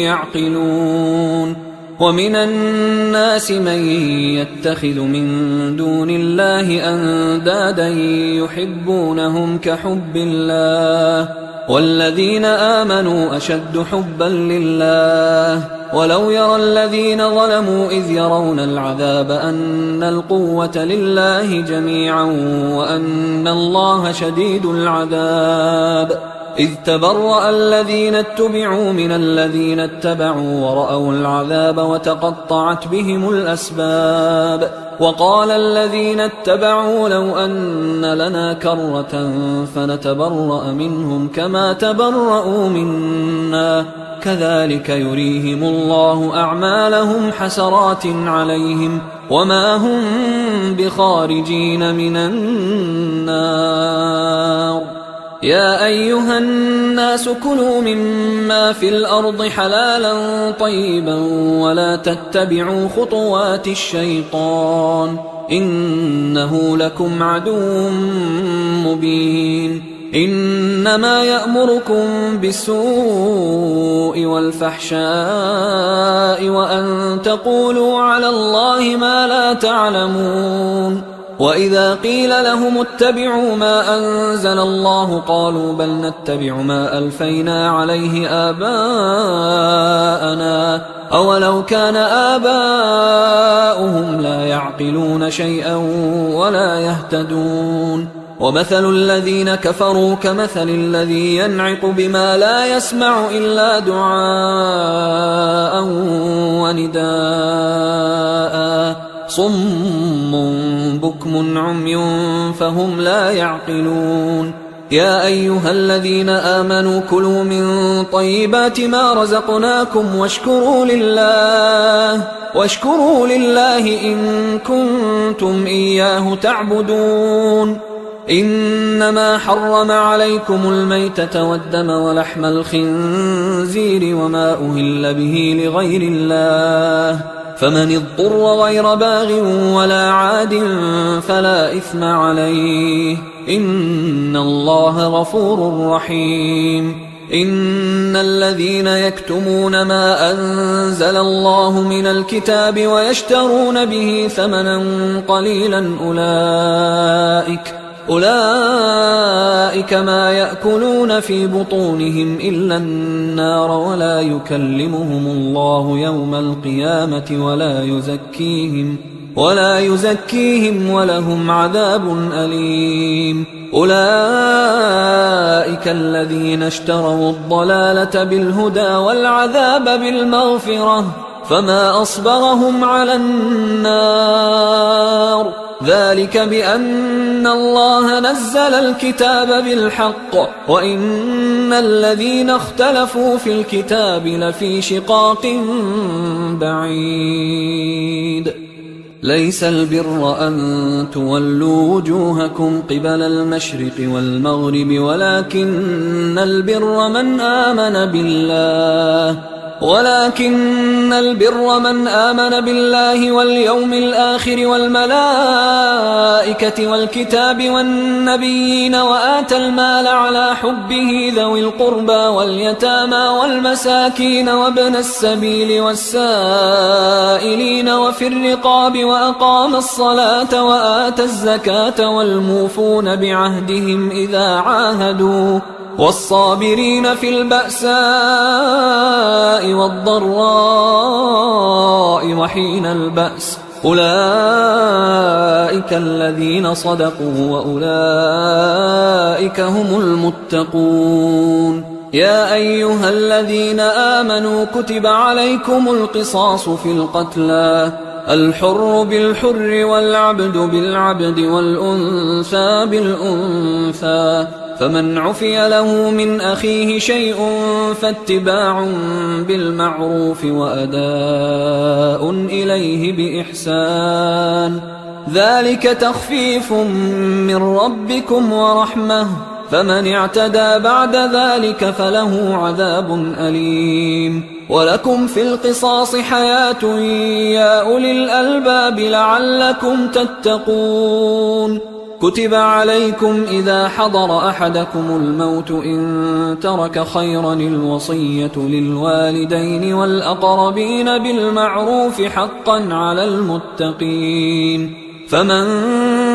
يعقلون ومن الناس من يتخذ من دون الله أندادا يحبونهم كحب الله والذين آمنوا أشد حبا لله ولو يرى الذين ظلموا إذ يرون العذاب أن القوة لله جميعا وأن الله شديد العذاب إذ تبرأ الذين اتبعوا من الذين اتبعوا ورأوا العذاب وتقطعت بهم الأسباب وقال الذين اتبعوا لو أن لنا كرة فنتبرأ منهم كما تبرأوا منا كذلك يريهم الله أعمالهم حسرات عليهم وما هم بخارجين من النار. يا أيها الناس كلوا مما في الأرض حلالا طيبا ولا تتبعوا خطوات الشيطان إنه لكم عدو مبين. إنما يأمركم بالسوء والفحشاء وأن تقولوا على الله ما لا تعلمون. وإذا قيل لهم اتبعوا ما أنزل الله قالوا بل نتبع ما ألفينا عليه آباءنا أولو كان آباؤهم لا يعقلون شيئا ولا يهتدون. ومثل الذين كفروا كمثل الذي ينعق بما لا يسمع إلا دعاء ونداء صم بكم عمي فهم لا يعقلون. يا أيها الذين آمنوا كلوا من طيبات ما رزقناكم واشكروا لله إن كنتم إياه تعبدون. إنما حرم عليكم الميتة والدم ولحم الخنزير وما أهل به لغير الله فمن اضطر غير باغ ولا عاد فلا إثم عليه إن الله غفور رحيم. إن الذين يكتمون ما أنزل الله من الكتاب ويشترون به ثمنا قليلا أولئك ما يأكلون في بطونهم إلا النار ولا يكلمهم الله يوم القيامة ولا يزكيهم ولهم عذاب أليم. أولئك الذين اشتروا الضلالة بالهدى والعذاب بالمغفرة فما أصبرهم على النار ذلك بأن الله نزل الكتاب بالحق وإن الذين اختلفوا في الكتاب لفي شقاق بعيد. ليس البر أن تولوا وجوهكم قبل المشرق والمغرب ولكن البر من آمن بالله واليوم الآخر والملائكة والكتاب والنبيين وآتى المال على حبه ذوي القربى واليتامى والمساكين وابن السبيل والسائلين وفي الرقاب وأقام الصلاة وآتى الزكاة والموفون بعهدهم إذا عاهدوا والصابرين في البأساء والضراء وحين البأس أولئك الذين صدقوا وأولئك هم المتقون. يا أيها الذين آمنوا كتب عليكم القصاص في القتلى الحر بالحر والعبد بالعبد والأنثى بالأنثى فمن عفي له من أخيه شيء فاتباع بالمعروف وأداء إليه بإحسان ذلك تخفيف من ربكم ورحمة فمن اعتدى بعد ذلك فله عذاب أليم. ولكم في القصاص حياة يا أولي الألباب لعلكم تتقون. كتب عليكم إذا حضر أحدكم الموت إن ترك خيرا الوصية للوالدين والأقربين بالمعروف حقا على المتقين فمن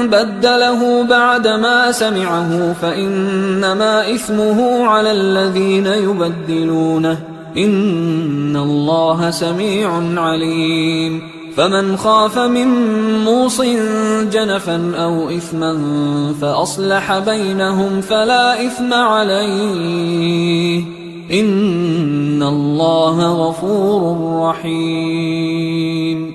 بدله بعدما سمعه فإنما إثمه على الذين يبدلونه إن الله سميع عليم. فمن خاف من موص جنفا أو إثما فأصلح بينهم فلا إثم عليه إن الله غفور رحيم.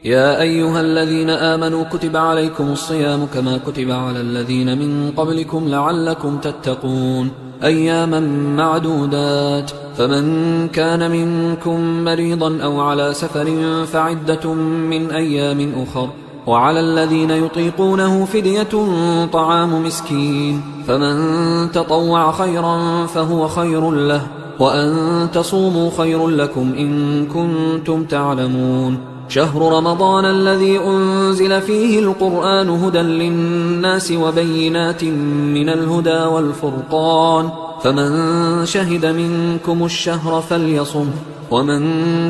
يا أيها الذين آمنوا كتب عليكم الصيام كما كتب على الذين من قبلكم لعلكم تتقون أياما معدودات، فمن كان منكم مريضا أو على سفر فعدة من أيام أخر، وعلى الذين يطيقونه فدية طعام مسكين، فمن تطوع خيرا فهو خير له، وأن تصوموا خير لكم إن كنتم تعلمون. شهر رمضان الذي أنزل فيه القرآن هدى للناس وبينات من الهدى والفرقان، فمن شهد منكم الشهر فليصم، ومن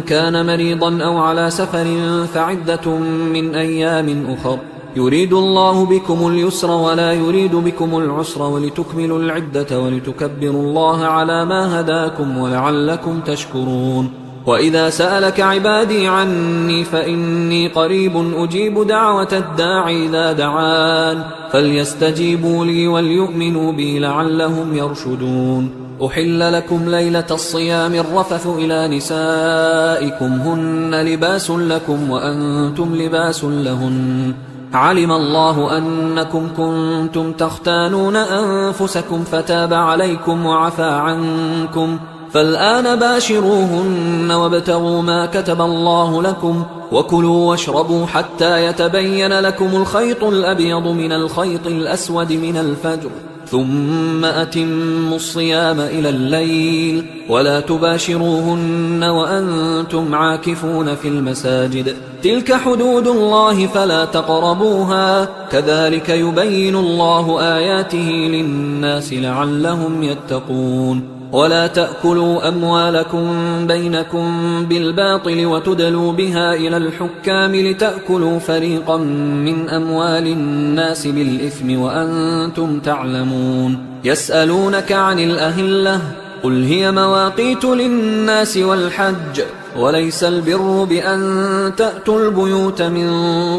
كان مريضا أو على سفر فعدة من أيام أخر، يريد الله بكم اليسر ولا يريد بكم العسر ولتكملوا العدة ولتكبروا الله على ما هداكم ولعلكم تشكرون. وإذا سألك عبادي عني فإني قريب أجيب دعوة الداعي إذا دعان، فليستجيبوا لي وليؤمنوا بي لعلهم يرشدون. أحل لكم ليلة الصيام الرفث إلى نسائكم هن لباس لكم وأنتم لباس لهن، علم الله أنكم كنتم تختانون أنفسكم فتاب عليكم وعفى عنكم، فالآن باشروهن وابتغوا ما كتب الله لكم، وكلوا واشربوا حتى يتبين لكم الخيط الأبيض من الخيط الأسود من الفجر، ثم أتموا الصيام إلى الليل، ولا تباشروهن وأنتم عاكفون في المساجد، تلك حدود الله فلا تقربوها، كذلك يبين الله آياته للناس لعلهم يتقون. ولا تأكلوا أموالكم بينكم بالباطل وتدلوا بها إلى الحكام لتأكلوا فريقا من أموال الناس بالإثم وأنتم تعلمون. يسألونك عن الأهلة قل هي مواقيت للناس والحج، وليس البر بأن تأتوا البيوت من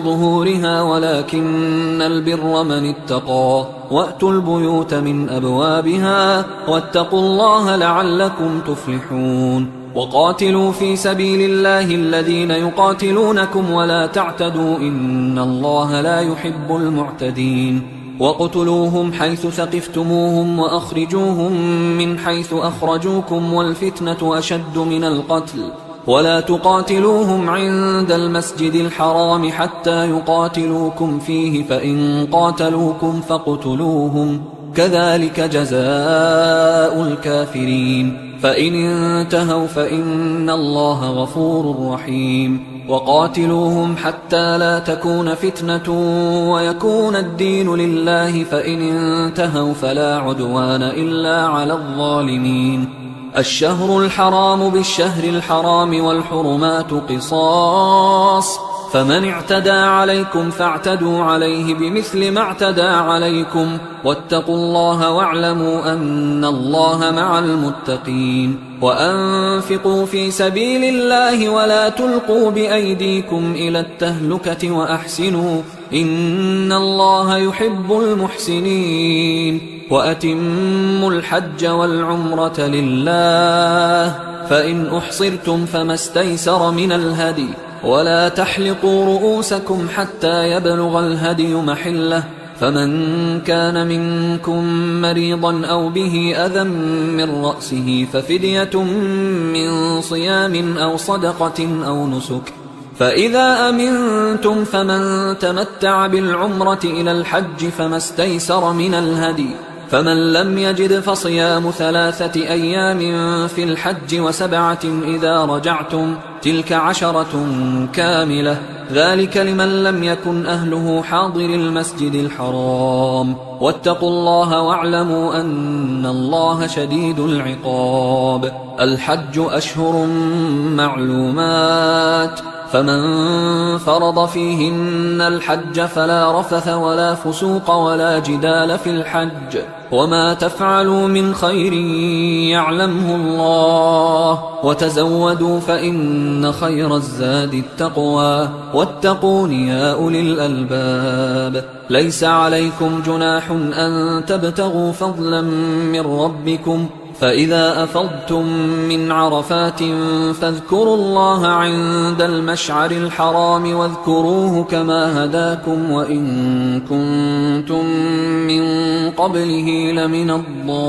ظهورها ولكن البر من اتقى، وأتوا البيوت من أبوابها واتقوا الله لعلكم تفلحون. وقاتلوا في سبيل الله الذين يقاتلونكم ولا تعتدوا إن الله لا يحب المعتدين. وَاقْتُلُوهُمْ حَيْثُ ثَقِفْتُمُوهُمْ وَأَخْرِجُوهُمْ مِنْ حَيْثُ أَخْرَجُوكُمْ وَالْفِتْنَةُ أَشَدُّ مِنَ الْقَتْلِ وَلَا تُقَاتِلُوهُمْ عِندَ الْمَسْجِدِ الْحَرَامِ حَتَّى يُقَاتِلُوكُمْ فِيهِ فَإِنْ قَاتَلُوكُمْ فَاقْتُلُوهُمْ كَذَلِكَ جَزَاءُ الْكَافِرِينَ فَإِنِ انْتَهَوْا فَإِنَّ اللَّهَ غَفُورٌ رَحِيمٌ. وقاتلوهم حتى لا تكون فتنة ويكون الدين لله، فإن انتهوا فلا عدوان إلا على الظالمين. الشهر الحرام بالشهر الحرام والحرمات قصاص، فمن اعتدى عليكم فاعتدوا عليه بمثل ما اعتدى عليكم، واتقوا الله واعلموا أن الله مع المتقين. وأنفقوا في سبيل الله ولا تلقوا بأيديكم إلى التهلكة وأحسنوا إن الله يحب المحسنين. وأتموا الحج والعمرة لله، فإن أحصرتم فما استيسر من الهدي، ولا تحلقوا رؤوسكم حتى يبلغ الهدي محله، فمن كان منكم مريضا أو به أذى من رأسه ففدية من صيام أو صدقة أو نسك، فإذا أمنتم فمن تمتع بالعمرة إلى الحج فما استيسر من الهدي، فمن لم يجد فصيام 3 أيام في الحج و7 إذا رجعتم، تلك 10 كاملة، ذلك لمن لم يكن أهله حاضر المسجد الحرام. واتقوا الله واعلموا أن الله شديد العقاب. الحج أشهر معلومات، فمن فرض فيهن الحج فلا رفث ولا فسوق ولا جدال في الحج وما تفعلوا من خير يعلمه الله وتزودوا فإن خير الزاد التقوى واتقون يا أولي الألباب ليس عليكم جناح أن تبتغوا فضلا من ربكم فإذا أفضتم من عرفات فاذكروا الله عند المشعر الحرام واذكروه كما هداكم وإن كنتم من قبله لمن الضالين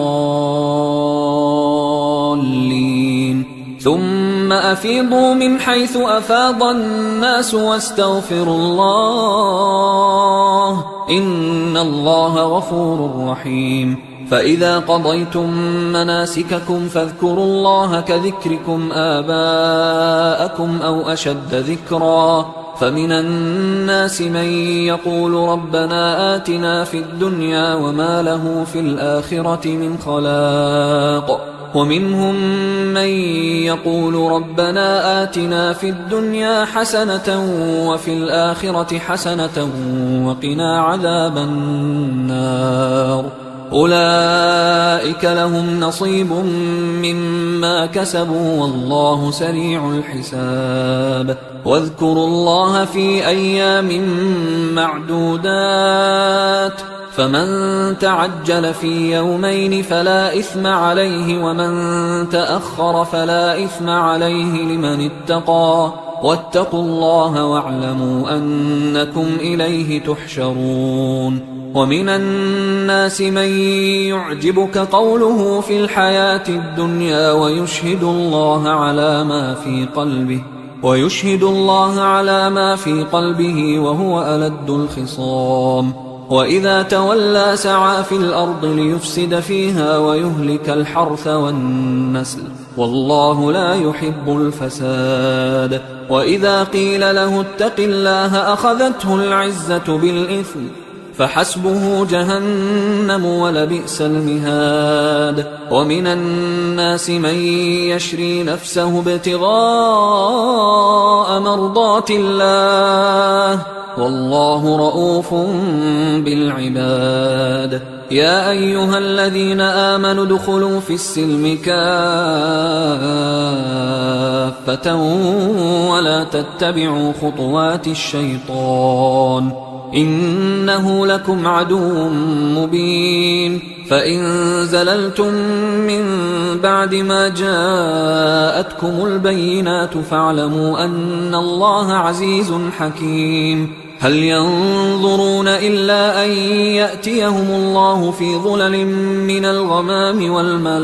ثم أفيضوا من حيث أفاض الناس واستغفروا الله إن الله غفور رحيم فإذا قضيتم مناسككم فاذكروا الله كذكركم آباءكم أو أشد ذكرا فمن الناس من يقول ربنا آتنا في الدنيا وما له في الآخرة من خلاق ومنهم من يقول ربنا آتنا في الدنيا حسنة وفي الآخرة حسنة وقنا عذاب النار أولئك لهم نصيب مما كسبوا والله سريع الحساب واذكروا الله في أيام معدودات فمن تعجل في يومين فلا إثم عليه ومن تأخر فلا إثم عليه لمن اتقى واتقوا الله واعلموا أنكم إليه تحشرون ومن الناس من يعجبك قوله في الحياة الدنيا ويشهد الله على ما في قلبه وهو ألد الخصام وإذا تولى سعى في الأرض ليفسد فيها ويهلك الحرث والنسل والله لا يحب الفساد وإذا قيل له اتق الله أخذته العزة بالإثم فحسبه جهنم ولبئس المهاد ومن الناس من يشري نفسه ابتغاء مرضات الله والله رؤوف بالعباد يا أيها الذين آمنوا ادخلوا في السلم كافة ولا تتبعوا خطوات الشيطان إنه لكم عدو مبين فإن زللتم من بعد ما جاءتكم البينات فاعلموا أن الله عزيز حكيم هل ينظرون إلا أن يأتيهم الله في ظلل من الغمام والملائكة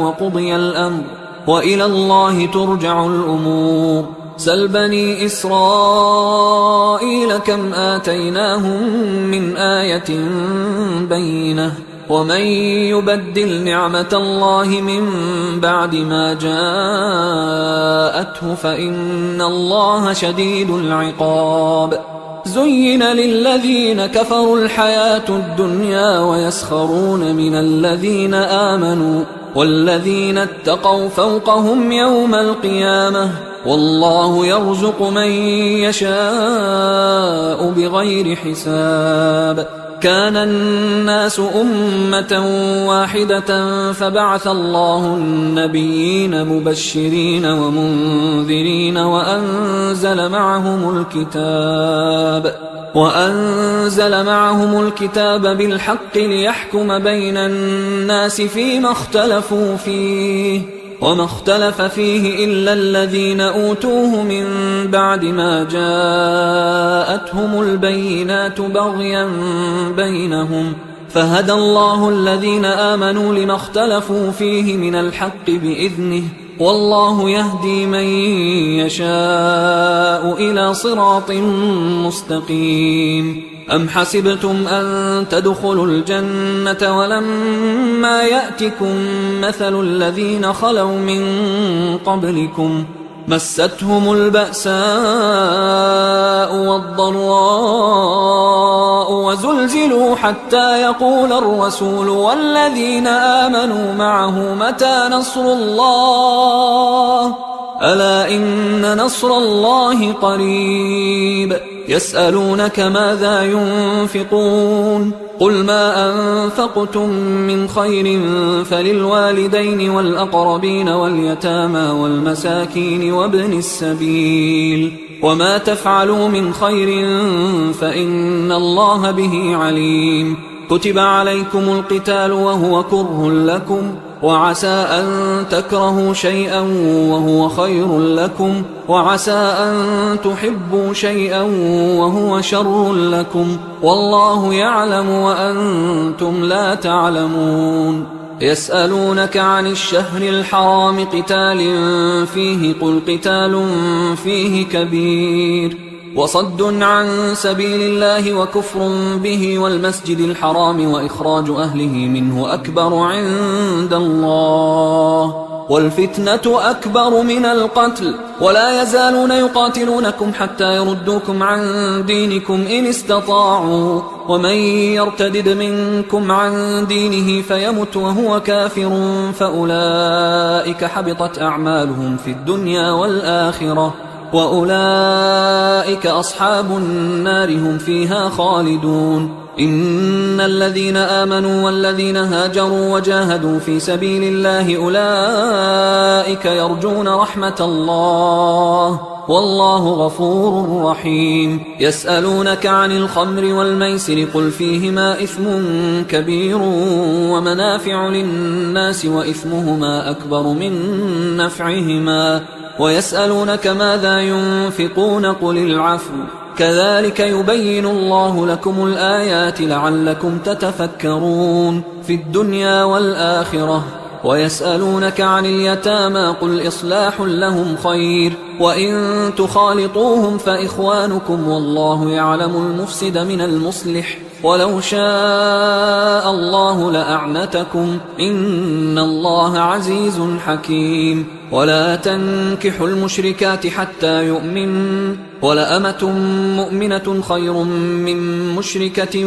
وقضي الأمر وإلى الله ترجع الأمور سل بني إسرائيل كم آتيناهم من آية بينة ومن يبدل نعمة الله من بعد ما جاءته فإن الله شديد العقاب زين للذين كفروا الحياة الدنيا ويسخرون من الذين آمنوا والذين اتقوا فوقهم يوم القيامة والله يرزق من يشاء بغير حساب كان الناس أمة واحدة فبعث الله النبيين مبشرين ومنذرين وأنزل معهم الكتاب بالحق ليحكم بين الناس فيما اختلفوا فيه وما اختلف فيه إلا الذين أوتوه من بعد ما جاءتهم البينات بغيا بينهم فهدى الله الذين آمنوا لما اختلفوا فيه من الحق بإذنه والله يهدي من يشاء إلى صراط مستقيم أم حسبتم أن تدخلوا الجنة ولما يأتكم مثل الذين خلوا من قبلكم مستهم البأساء والضراء وزلزلوا حتى يقول الرسول والذين آمنوا معه متى نصر الله ألا إن نصر الله قريب يسألونك ماذا ينفقون قل ما أنفقتم من خير فللوالدين والأقربين واليتامى والمساكين وابن السبيل وما تفعلوا من خير فإن الله به عليم كتب عليكم القتال وهو كره لكم وعسى أن تكرهوا شيئا وهو خير لكم وعسى أن تحبوا شيئا وهو شر لكم والله يعلم وأنتم لا تعلمون يسألونك عن الشهر الحرام قتال فيه قل قتال فيه كبير وصد عن سبيل الله وكفر به والمسجد الحرام وإخراج أهله منه أكبر عند الله والفتنة أكبر من القتل ولا يزالون يقاتلونكم حتى يردوكم عن دينكم إن استطاعوا ومن يرتدد منكم عن دينه فيمت وهو كافر فأولئك حبطت أعمالهم في الدنيا والآخرة وأولئك أصحاب النار هم فيها خالدون إن الذين آمنوا والذين هاجروا وجاهدوا في سبيل الله أولئك يرجون رحمة الله والله غفور رحيم يسألونك عن الخمر والميسر قل فيهما إثم كبير ومنافع للناس وإثمهما أكبر من نفعهما ويسألونك ماذا ينفقون قل العفو كذلك يبين الله لكم الآيات لعلكم تتفكرون في الدنيا والآخرة ويسألونك عن اليتامى قل إصلاح لهم خير وإن تخالطوهم فإخوانكم والله يعلم المفسد من المصلح ولو شاء الله لأعنتكم إن الله عزيز حكيم ولا تنكحوا المشركات حتى يؤمن ولأمة مؤمنة خير من مشركة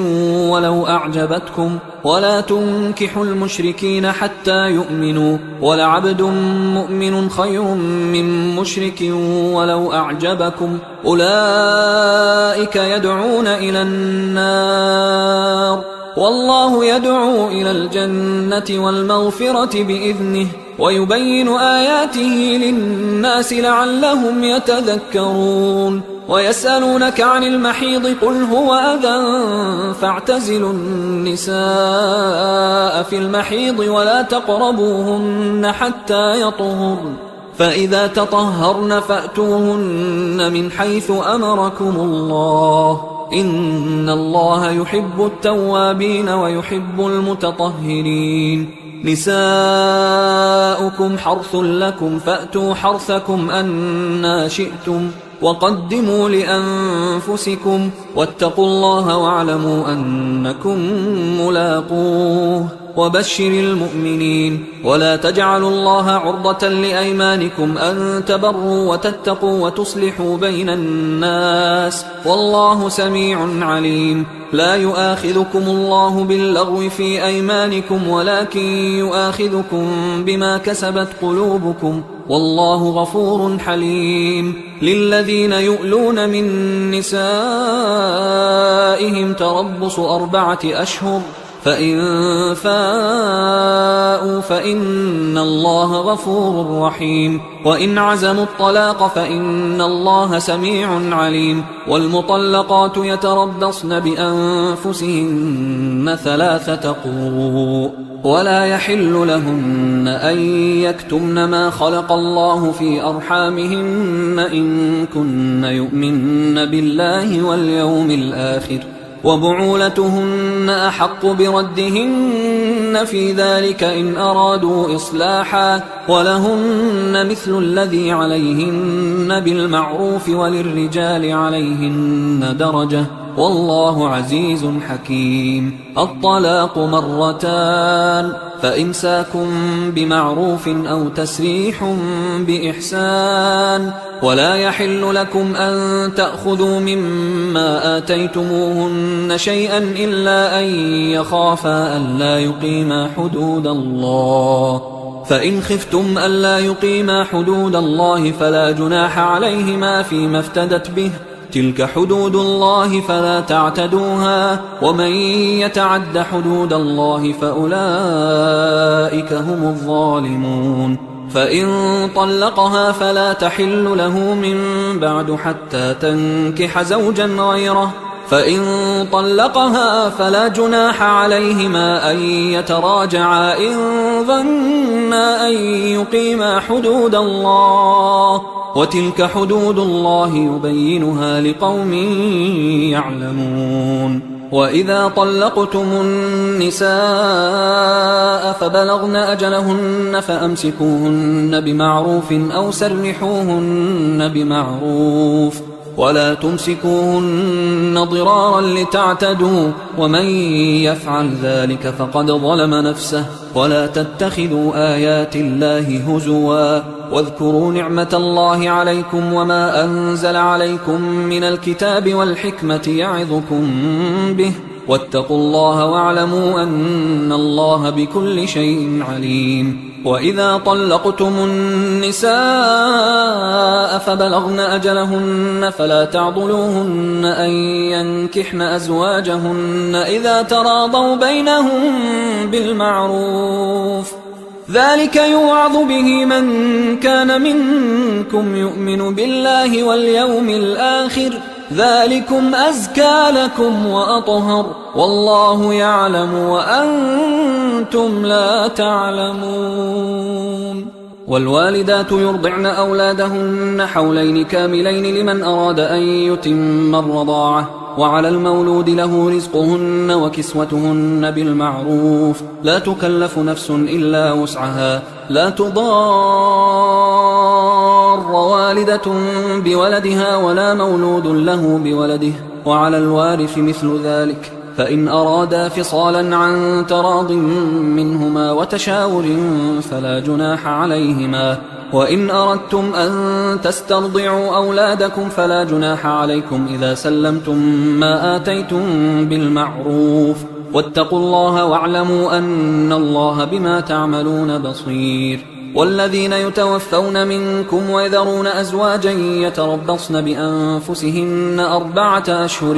ولو أعجبتكم ولا تنكحوا المشركين حتى يؤمنوا ولعبد مؤمن خير من مشرك ولو أعجبكم أولئك يدعون إلى النار والله يدعو إلى الجنة والمغفرة بإذنه ويبين آياته للناس لعلهم يتذكرون ويسألونك عن المحيض قل هو أذى فاعتزلوا النساء في المحيض ولا تقربوهن حتى يطهرن فإذا تطهرن فأتوهن من حيث أمركم الله إن الله يحب التوابين ويحب المتطهرين نساؤكم حرث لكم فأتوا حرثكم أنى شئتم وقدموا لأنفسكم واتقوا الله واعلموا أنكم ملاقوه وبشر المؤمنين ولا تجعلوا الله عرضة لأيمانكم أن تبروا وتتقوا وتصلحوا بين الناس والله سميع عليم لا يؤاخذكم الله باللغو في أيمانكم ولكن يؤاخذكم بما كسبت قلوبكم والله غفور حليم للذين يؤلون من نسائهم تربص 4 أشهر فإن فاءوا فإن الله غفور رحيم وإن عزموا الطلاق فإن الله سميع عليم والمطلقات يتربصن بأنفسهن 3 قروء ولا يحل لهن أن يكتمن ما خلق الله في أرحامهن إن كن يؤمن بالله واليوم الآخر وبعولتهن أحق بردهن في ذلك إن أرادوا إصلاحا ولهن مثل الذي عليهن بالمعروف وللرجال عليهن درجة والله عزيز حكيم الطلاق 2 فإمساك بمعروف أو تسريح بإحسان ولا يحل لكم أن تأخذوا مما آتيتموهن شيئا إلا أن يخافا ألا يقيما حدود الله فإن خفتم ألا يقيما حدود الله فلا جناح عليهما فيما افتدت به، تلك حدود الله فلا تعتدوها، ومن يتعد حدود الله فأولئك هم الظالمون. فإن طلقها فلا تحل له من بعد حتى تنكح زوجا غيره، فإن طلقها فلا جناح عليهما أن يتراجعا إن ظنا أن يقيما حدود الله، وتلك حدود الله يبينها لقوم يعلمون. وإذا طلقتم النساء فبلغن أجلهن فأمسكوهن بمعروف أو سرحوهن بمعروف، ولا تمسكوهن ضرارا لتعتدوا، ومن يفعل ذلك فقد ظلم نفسه. ولا تتخذوا آيات الله هزوا، واذكروا نعمة الله عليكم وما أنزل عليكم من الكتاب والحكمة يعظكم به، واتقوا الله واعلموا أن الله بكل شيء عليم. وإذا طلقتم النساء فبلغن أجلهن فلا تعضلوهن أن ينكحن أزواجهن إذا تراضوا بينهم بالمعروف، ذلك يوعظ به من كان منكم يؤمن بالله واليوم الآخر، ذلكم أزكى لكم وأطهر، والله يعلم وأنتم لا تعلمون. والوالدات يرضعن أولادهن حولين كاملين لمن أراد أن يتم الرضاعة، وعلى المولود له رزقهن وكسوتهن بالمعروف، لا تكلف نفس إلا وسعها، لا تضار والدة بولدها ولا مولود له بولده، وعلى الوارث مثل ذلك، فإن أرادا فصالا عن تراض منهما وتشاور فلا جناح عليهما. وإن أردتم أن تسترضعوا أولادكم فلا جناح عليكم إذا سلمتم ما آتيتم بالمعروف، واتقوا الله واعلموا أن الله بما تعملون بصير. والذين يتوفون منكم ويذرون أزواجا يتربصن بأنفسهن 4 أشهر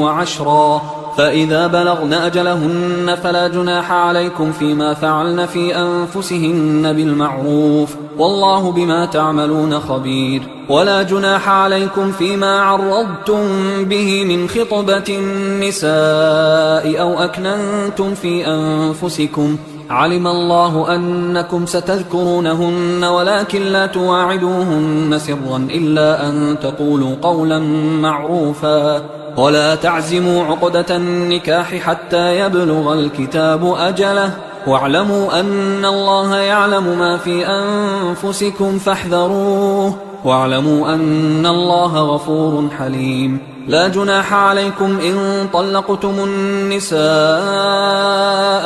و10، فإذا بلغن أجلهن فلا جناح عليكم فيما فعلن في أنفسهن بالمعروف، والله بما تعملون خبير. ولا جناح عليكم فيما عرضتم به من خطبة النساء أو أكننتم في أنفسكم، علم الله أنكم ستذكرونهن ولكن لا تواعدوهن سرا إلا أن تقولوا قولا معروفا، ولا تعزموا عقدة النكاح حتى يبلغ الكتاب أجله، واعلموا أن الله يعلم ما في أنفسكم فاحذروه، واعلموا أن الله غفور حليم. لا جناح عليكم إن طلقتم النساء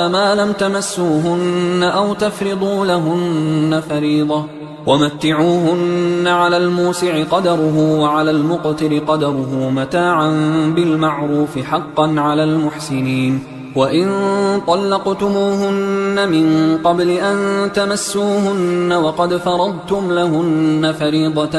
ما لم تمسوهن أو تفرضوا لهن فريضة، ومتعوهن على الموسع قدره وعلى المقتر قدره متاعا بالمعروف حقا على المحسنين. وإن طلقتموهن من قبل أن تمسوهن وقد فرضتم لهن فريضة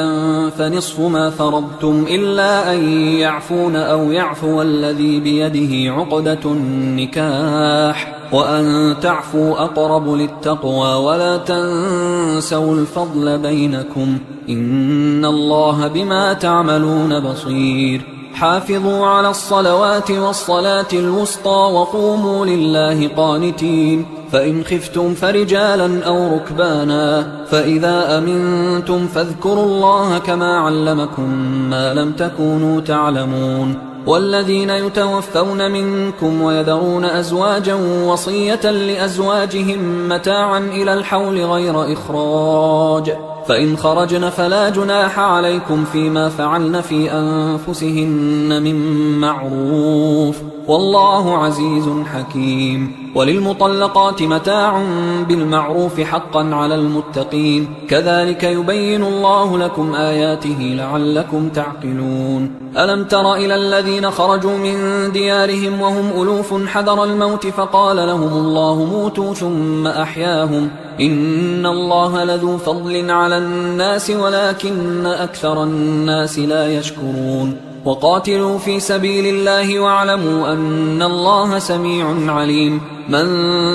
فنصف ما فرضتم إلا أن يعفون أو يعفو الذي بيده عقدة النكاح، وأن تعفوا أقرب للتقوى، ولا تنسوا الفضل بينكم، إن الله بما تعملون بصير. حافظوا على الصلوات والصلاة الوسطى وقوموا لله قانتين، فإن خفتم فرجالا أو ركبانا، فإذا أمنتم فاذكروا الله كما علمكم ما لم تكونوا تعلمون. والذين يتوفون منكم ويذرون أزواجا وصية لأزواجهم متاعا إلى الحول غير إخراج، فإن خرجن فلا جناح عليكم فيما فعلن في أنفسهن من معروف، والله عزيز حكيم. وللمطلقات متاع بالمعروف حقا على المتقين، كذلك يبين الله لكم آياته لعلكم تعقلون. ألم تر إلى الذين خرجوا من ديارهم وهم ألوف حذر الموت فقال لهم الله موتوا ثم أحياهم، إن الله لذو فضل على الناس ولكن أكثر الناس لا يشكرون. وقاتلوا في سبيل الله واعلموا أن الله سميع عليم. من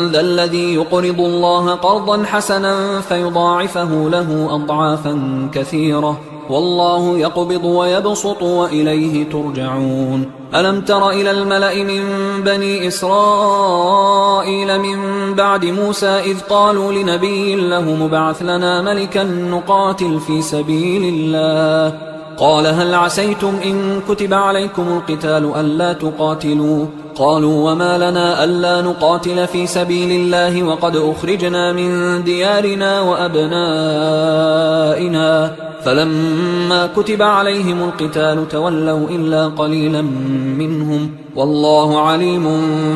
ذا الذي يقرض الله قرضا حسنا فيضاعفه له أضعافا كثيرة، والله يقبض ويبسط وإليه ترجعون. ألم تر إلى الملأ من بني إسرائيل من بعد موسى إذ قالوا لنبي له مبعث لنا ملكا نقاتل في سبيل الله، قال هل عسيتم إن كتب عليكم القتال ألا تقاتلوا؟ قالوا وما لنا ألا نقاتل في سبيل الله وقد أخرجنا من ديارنا وأبنائنا، فلما كتب عليهم القتال تولوا إلا قليلا منهم، والله عليم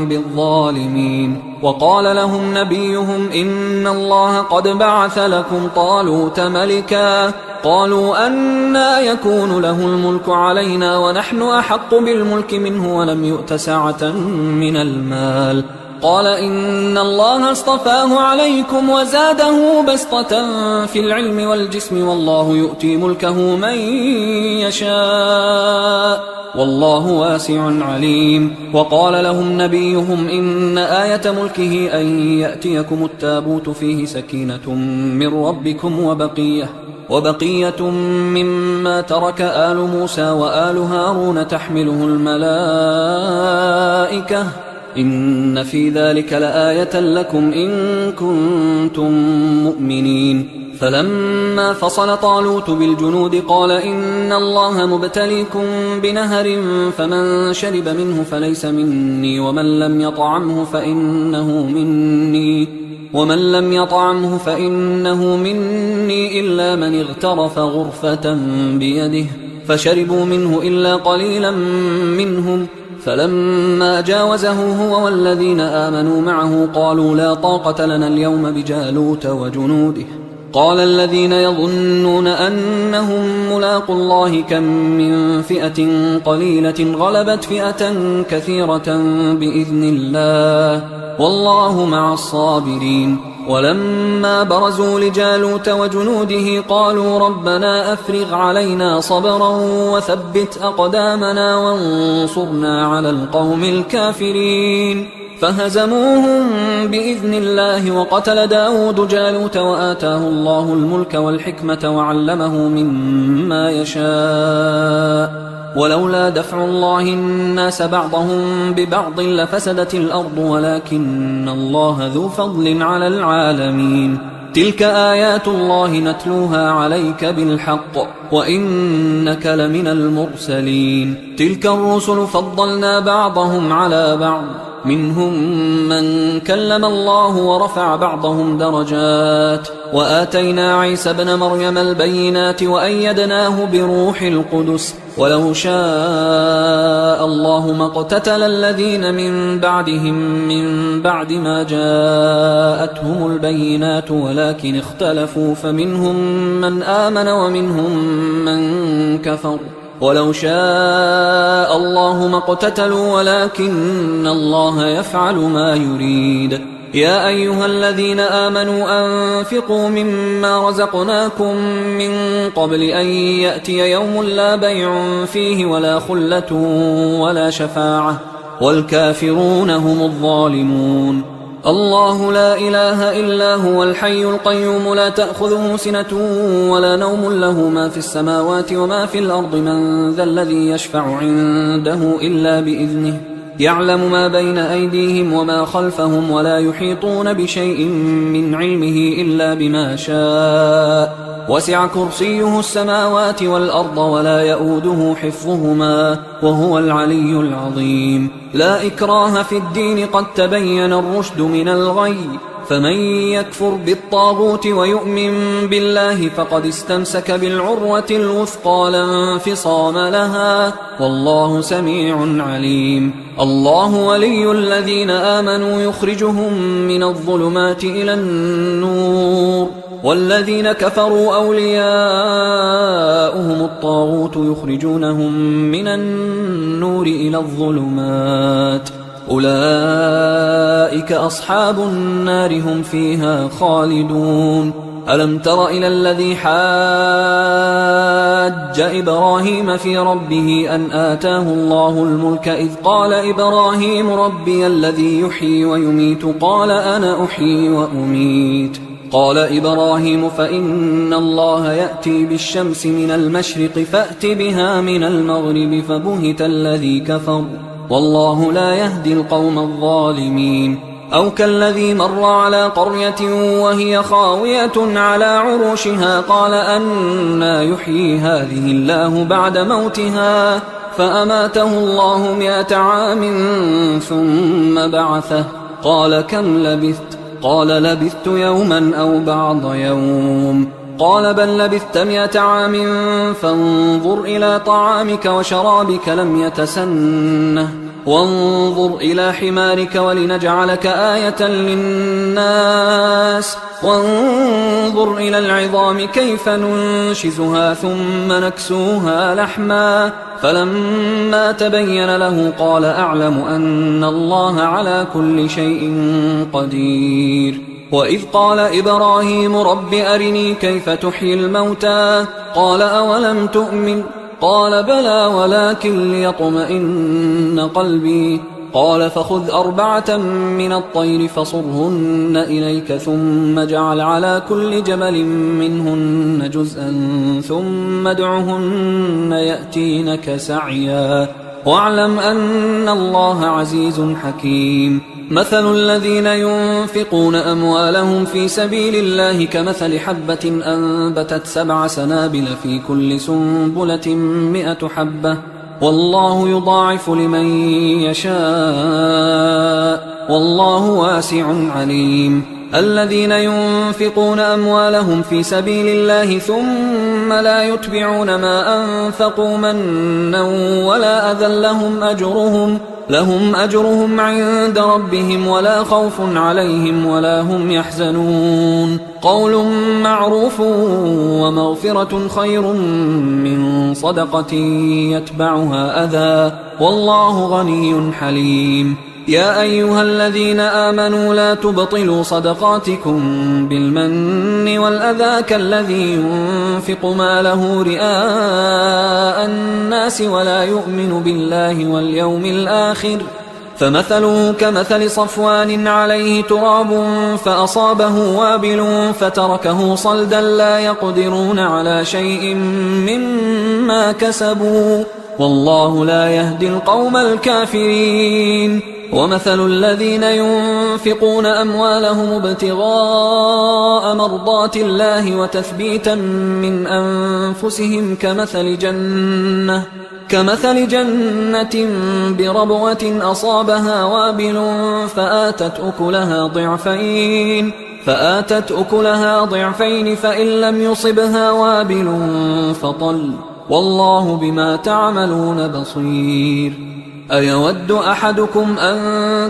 بالظالمين. وقال لهم نبيهم إن الله قد بعث لكم طالوت ملكا، قالوا أنى يكون له الملك علينا ونحن أحق بالملك منه ولم يؤت سعة من المال، قال إن الله اصطفاه عليكم وزاده بسطة في العلم والجسم، والله يؤتي ملكه من يشاء والله واسع عليم. وقال لهم نبيهم إن آية ملكه أن يأتيكم التابوت فيه سكينة من ربكم وبقية مما ترك آل موسى وآل هارون تحمله الملائكة، إن في ذلك لآية لكم إن كنتم مؤمنين. فلما فصل طالوت بالجنود قال إن الله مبتليكم بنهر فمن شرب منه فليس مني ومن لم يطعمه فإنه مني إلا من اغترف غرفة بيده، فشربوا منه إلا قليلا منهم. فلما جاوزه هو والذين آمنوا معه قالوا لا طاقة لنا اليوم بجالوت وجنوده، قال الذين يظنون أنهم ملاقوا الله كم من فئة قليلة غلبت فئة كثيرة بإذن الله والله مع الصابرين. ولما برزوا لجالوت وجنوده قالوا ربنا أفرغ علينا صبرا وثبت أقدامنا وانصرنا على القوم الكافرين، فهزموهم بإذن الله. وقتل داود جالوت وآتاه الله الملك والحكمة وعلمه مما يشاء، ولولا دفع الله الناس بعضهم ببعض لفسدت الأرض ولكن الله ذو فضل على العالمين. تلك آيات الله نتلوها عليك بالحق وإنك لمن المرسلين. تلك الرسل فضلنا بعضهم على بعض، منهم من كلم الله ورفع بعضهم درجات، وآتينا عيسى ابن مريم البينات وأيدناه بروح القدس، ولو شاء الله ما اقتتل الذين من بعدهم من بعد ما جاءتهم البينات ولكن اختلفوا فمنهم من آمن ومنهم من كفر، ولو شاء الله ما اقتتلوا ولكن الله يفعل ما يريد. يا أيها الذين آمنوا أنفقوا مما رزقناكم من قبل أن يأتي يوم لا بيع فيه ولا خلة ولا شفاعة والكافرون هم الظالمون. الله لا إله إلا هو الحي القيوم لا تأخذه سنة ولا نوم، له ما في السماوات وما في الأرض، من ذا الذي يشفع عنده إلا بإذنه، يعلم ما بين أيديهم وما خلفهم ولا يحيطون بشيء من علمه إلا بما شاء، وسع كرسيه السماوات والأرض ولا يؤوده حفظهما وهو العلي العظيم. لا إكراه في الدين قد تبين الرشد من الغي، فمن يكفر بالطاغوت ويؤمن بالله فقد استمسك بالعروة الوثقى لا انفصام لها، والله سميع عليم. الله ولي الذين آمنوا يخرجهم من الظلمات إلى النور، والذين كفروا أولياؤهم الطاغوت يخرجونهم من النور إلى الظلمات، أولئك أصحاب النار هم فيها خالدون. ألم تر إلى الذي حاج إبراهيم في ربه أن آتاه الله الملك إذ قال إبراهيم ربي الذي يحيي ويميت قال أنا أحيي وأميت. قال إبراهيم فإن الله يأتي بالشمس من المشرق فأت بها من المغرب فبهت الذي كفر والله لا يهدي القوم الظالمين. أو كالذي مر على قرية وهي خاوية على عروشها قال أنى يحيي هذه الله بعد موتها فأماته الله 100 عام ثم بعثه قال كم لبثت؟ قال لبثت يوما أو بعض يوم. قال بل لبثت 100 عام فانظر إلى طعامك وشرابك لم يتسنه وانظر إلى حمارك ولنجعلك آية للناس وانظر إلى العظام كيف ننشزها ثم نكسوها لحما فلما تبين له قال أعلم أن الله على كل شيء قدير. وإذ قال إبراهيم رب أرني كيف تحيي الموتى قال أولم تؤمن قال بلى ولكن ليطمئن قلبي قال فخذ 4 من الطير فصرهن إليك ثم اجعل على كل جبل منهن جزءا ثم ادعهن يأتينك سعيا واعلم أن الله عزيز حكيم. مثل الذين ينفقون أموالهم في سبيل الله كمثل حبة أنبتت 7 سنابل في كل سنبلة 100 حبة والله يضاعف لمن يشاء والله واسع عليم. الذين ينفقون أموالهم في سبيل الله ثم لا يتبعون ما أنفقوا منا ولا أذى لهم أجرهم عند ربهم ولا خوف عليهم ولا هم يحزنون. قول معروف ومغفرة خير من صدقة يتبعها أذى والله غني حليم. يا أيها الذين آمنوا لا تبطلوا صدقاتكم بالمن والأذى كالذي ينفق ماله رئاء الناس ولا يؤمن بالله واليوم الآخر فمثله كمثل صفوان عليه تراب فأصابه وابل فتركه صلدا لا يقدرون على شيء مما كسبوا والله لا يهدي القوم الكافرين. ومثل الذين ينفقون أموالهم ابتغاء مرضات الله وتثبيتا من أنفسهم كمثل جنة بربوة أصابها وابل فآتت أكلها ضعفين فإن لم يصبها وابل فطل والله بما تعملون بصير. أيود أحدكم أن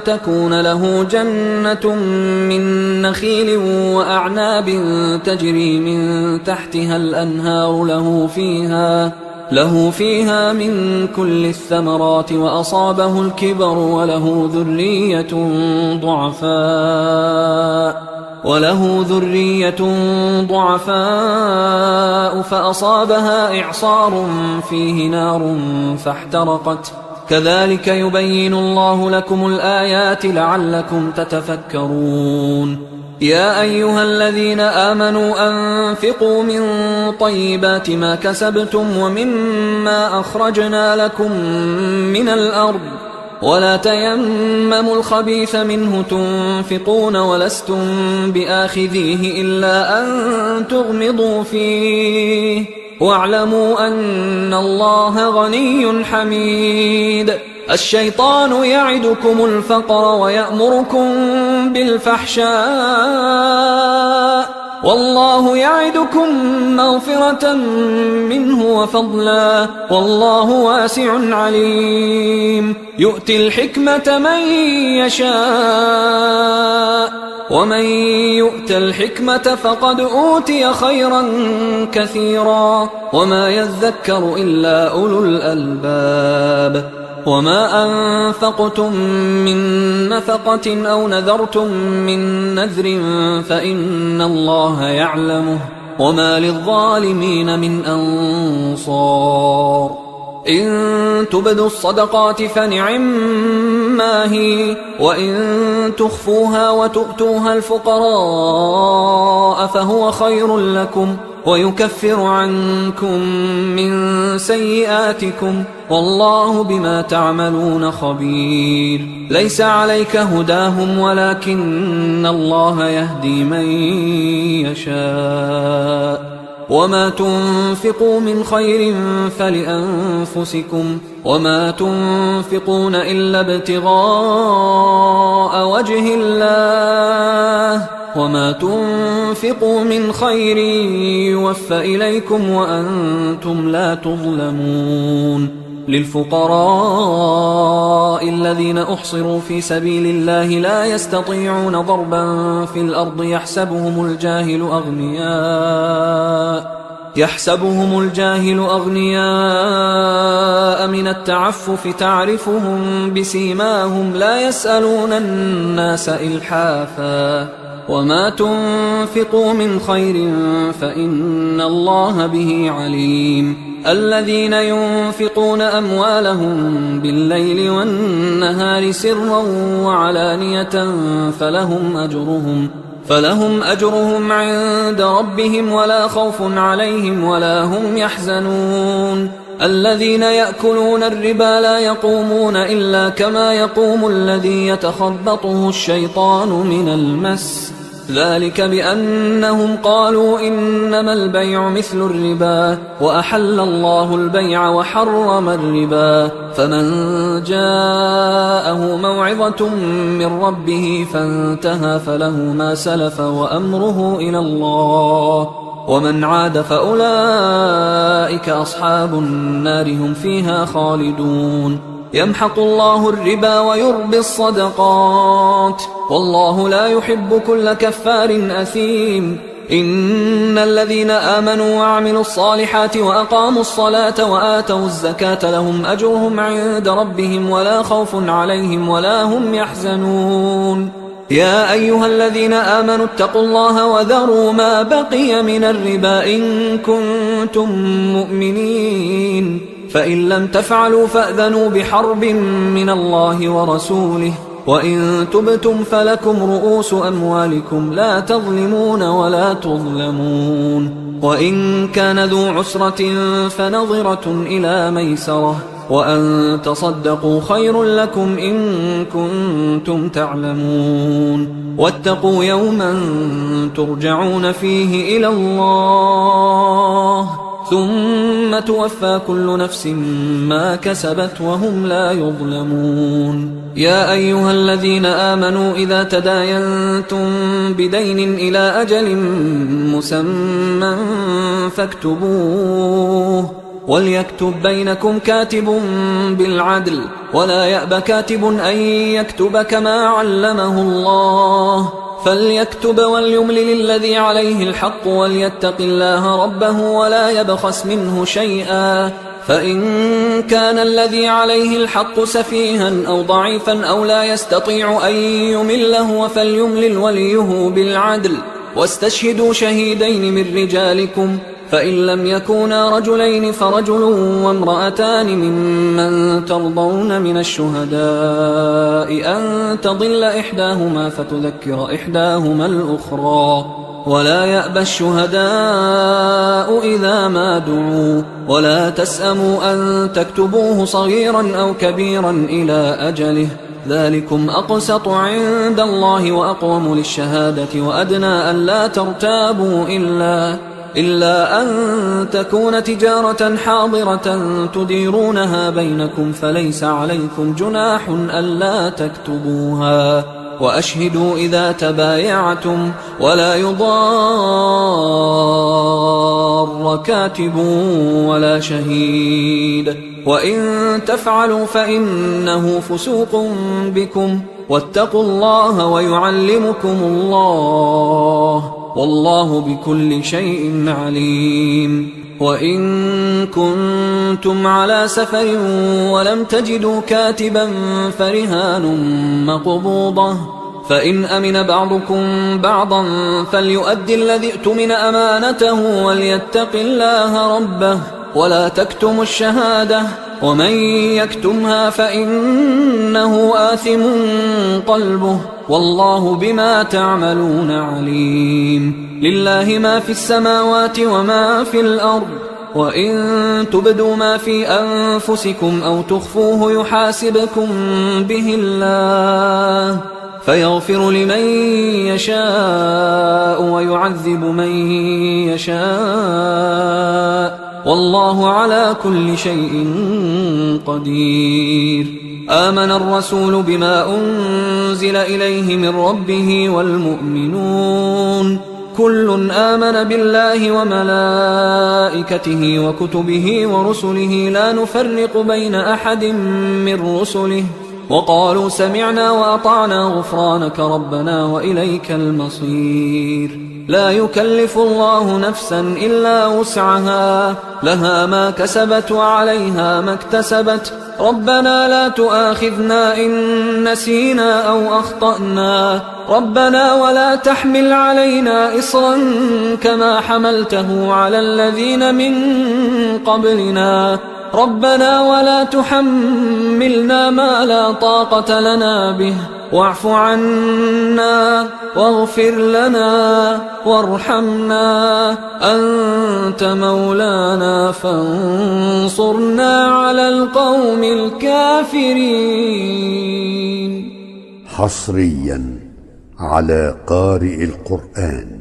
تكون له جنة من نخيل وأعناب تجري من تحتها الأنهار له فيها من كل الثمرات وأصابه الكبر وله ذرية ضعفاء فأصابها إعصار فيه نار فاحترقت كذلك يبين الله لكم الآيات لعلكم تتفكرون. يا أيها الذين آمنوا أنفقوا من طيبات ما كسبتم ومما أخرجنا لكم من الأرض ولا تيمموا الخبيث منه تنفقون ولستم بآخذيه إلا أن تغمضوا فيه واعلموا أن الله غني حميد. الشيطان يعدكم الفقر ويأمركم بالفحشاء والله يعدكم مغفرة منه وفضلا والله واسع عليم. يؤتي الحكمة من يشاء ومن يؤت الحكمة فقد أوتي خيرا كثيرا وما يذكر إلا أولو الألباب. وما أنفقتم من نفقة أو نذرتم من نذر فإن الله يعلمه وما للظالمين من أنصار. إن تبدوا الصدقات فنعما هي وإن تخفوها وتؤتوها الفقراء فهو خير لكم ويكفر عنكم من سيئاتكم والله بما تعملون خبير. ليس عليك هداهم ولكن الله يهدي من يشاء. وما تنفقوا من خير فلأنفسكم وما تنفقون إلا ابتغاء وجه الله وما تنفقوا من خير يوفى إليكم وأنتم لا تظلمون. للفقراء الذين أحصروا في سبيل الله لا يستطيعون ضربا في الأرض يحسبهم الجاهل أغنياء من التعفف تعرفهم بسيماهم لا يسألون الناس إلحافا. وما تنفقوا من خير فإن الله به عليم. الذين ينفقون أموالهم بالليل والنهار سرا وعلانية فلهم أجرهم عند ربهم ولا خوف عليهم ولا هم يحزنون. الذين يأكلون الربا لا يقومون إلا كما يقوم الذي يتخبطه الشيطان من المس ذلك بأنهم قالوا إنما البيع مثل الربا وأحل الله البيع وحرم الربا. فمن جاءه موعظة من ربه فانتهى فله ما سلف وأمره إلى الله ومن عاد فأولئك أصحاب النار هم فيها خالدون. يمحق الله الربا ويربي الصدقات والله لا يحب كل كفار أثيم. إن الذين آمنوا وعملوا الصالحات وأقاموا الصلاة وآتوا الزكاة لهم أجرهم عند ربهم ولا خوف عليهم ولا هم يحزنون. يا أيها الذين آمنوا اتقوا الله وذروا ما بقي من الربا إن كنتم مؤمنين فإن لم تفعلوا فأذنوا بحرب من الله ورسوله وإن تبتم فلكم رؤوس أموالكم لا تظلمون ولا تظلمون. وإن كان ذو عسرة فنظرة إلى ميسرة وأن تصدقوا خير لكم إن كنتم تعلمون. واتقوا يوما ترجعون فيه إلى الله ثم توفى كل نفس ما كسبت وهم لا يظلمون. يا أيها الذين آمنوا إذا تداينتم بدين إلى أجل مسمى فاكتبوه وليكتب بينكم كاتب بالعدل ولا يأب كاتب أن يكتب كما علمه الله فليكتب وليملل الذي عليه الحق وليتق الله ربه ولا يبخس منه شيئا فإن كان الذي عليه الحق سفيها أو ضعيفا أو لا يستطيع أن يمله فليملل وليه بالعدل واستشهدوا شهيدين من رجالكم فإن لم يكونا رجلين فرجل وامرأتان ممن ترضون من الشهداء أن تضل إحداهما فتذكر إحداهما الأخرى ولا يأبى الشهداء إذا ما دعوا ولا تسأموا أن تكتبوه صغيرا أو كبيرا إلى أجله ذلكم أقسط عند الله وأقوم للشهادة وأدنى أن لا ترتابوا إلا أن تكون تجارة حاضرة تديرونها بينكم فليس عليكم جناح ألا تكتبوها، وأشهدوا إذا تبايعتم، ولا يضار كاتب ولا شهيد، وإن تفعلوا فإنه فسوق بكم، واتقوا الله ويعلمكم الله، والله بكل شيء عليم. وإن كنتم على سفر ولم تجدوا كاتبا فرهان مقبوضة، فإن أمن بعضكم بعضا فليؤدي الذي اؤتمن أمانته وليتق الله ربه ولا تكتموا الشهادة، ومن يكتمها فإنه آثم قلبه، والله بما تعملون عليم. لله ما في السماوات وما في الأرض، وإن تبدوا ما في أنفسكم أو تخفوه يحاسبكم به الله، فيغفر لمن يشاء ويعذب من يشاء، والله على كل شيء قدير. آمن الرسول بما أنزل إليه من ربه والمؤمنون كل آمن بالله وملائكته وكتبه ورسله لا نفرق بين أحد من رسله، وقالوا سمعنا وأطعنا غفرانك ربنا وإليك المصير. لا يكلف الله نفسا إلا وسعها، لها ما كسبت وعليها ما اكتسبت، ربنا لا تؤاخذنا إن نسينا أو أخطأنا، ربنا ولا تحمل علينا إصرا كما حملته على الذين من قبلنا، ربنا ولا تحملنا ما لا طاقة لنا به، واعف عنا واغفر لنا وارحمنا، أنت مولانا فانصرنا على القوم الكافرين. حصريا على قارئ القرآن.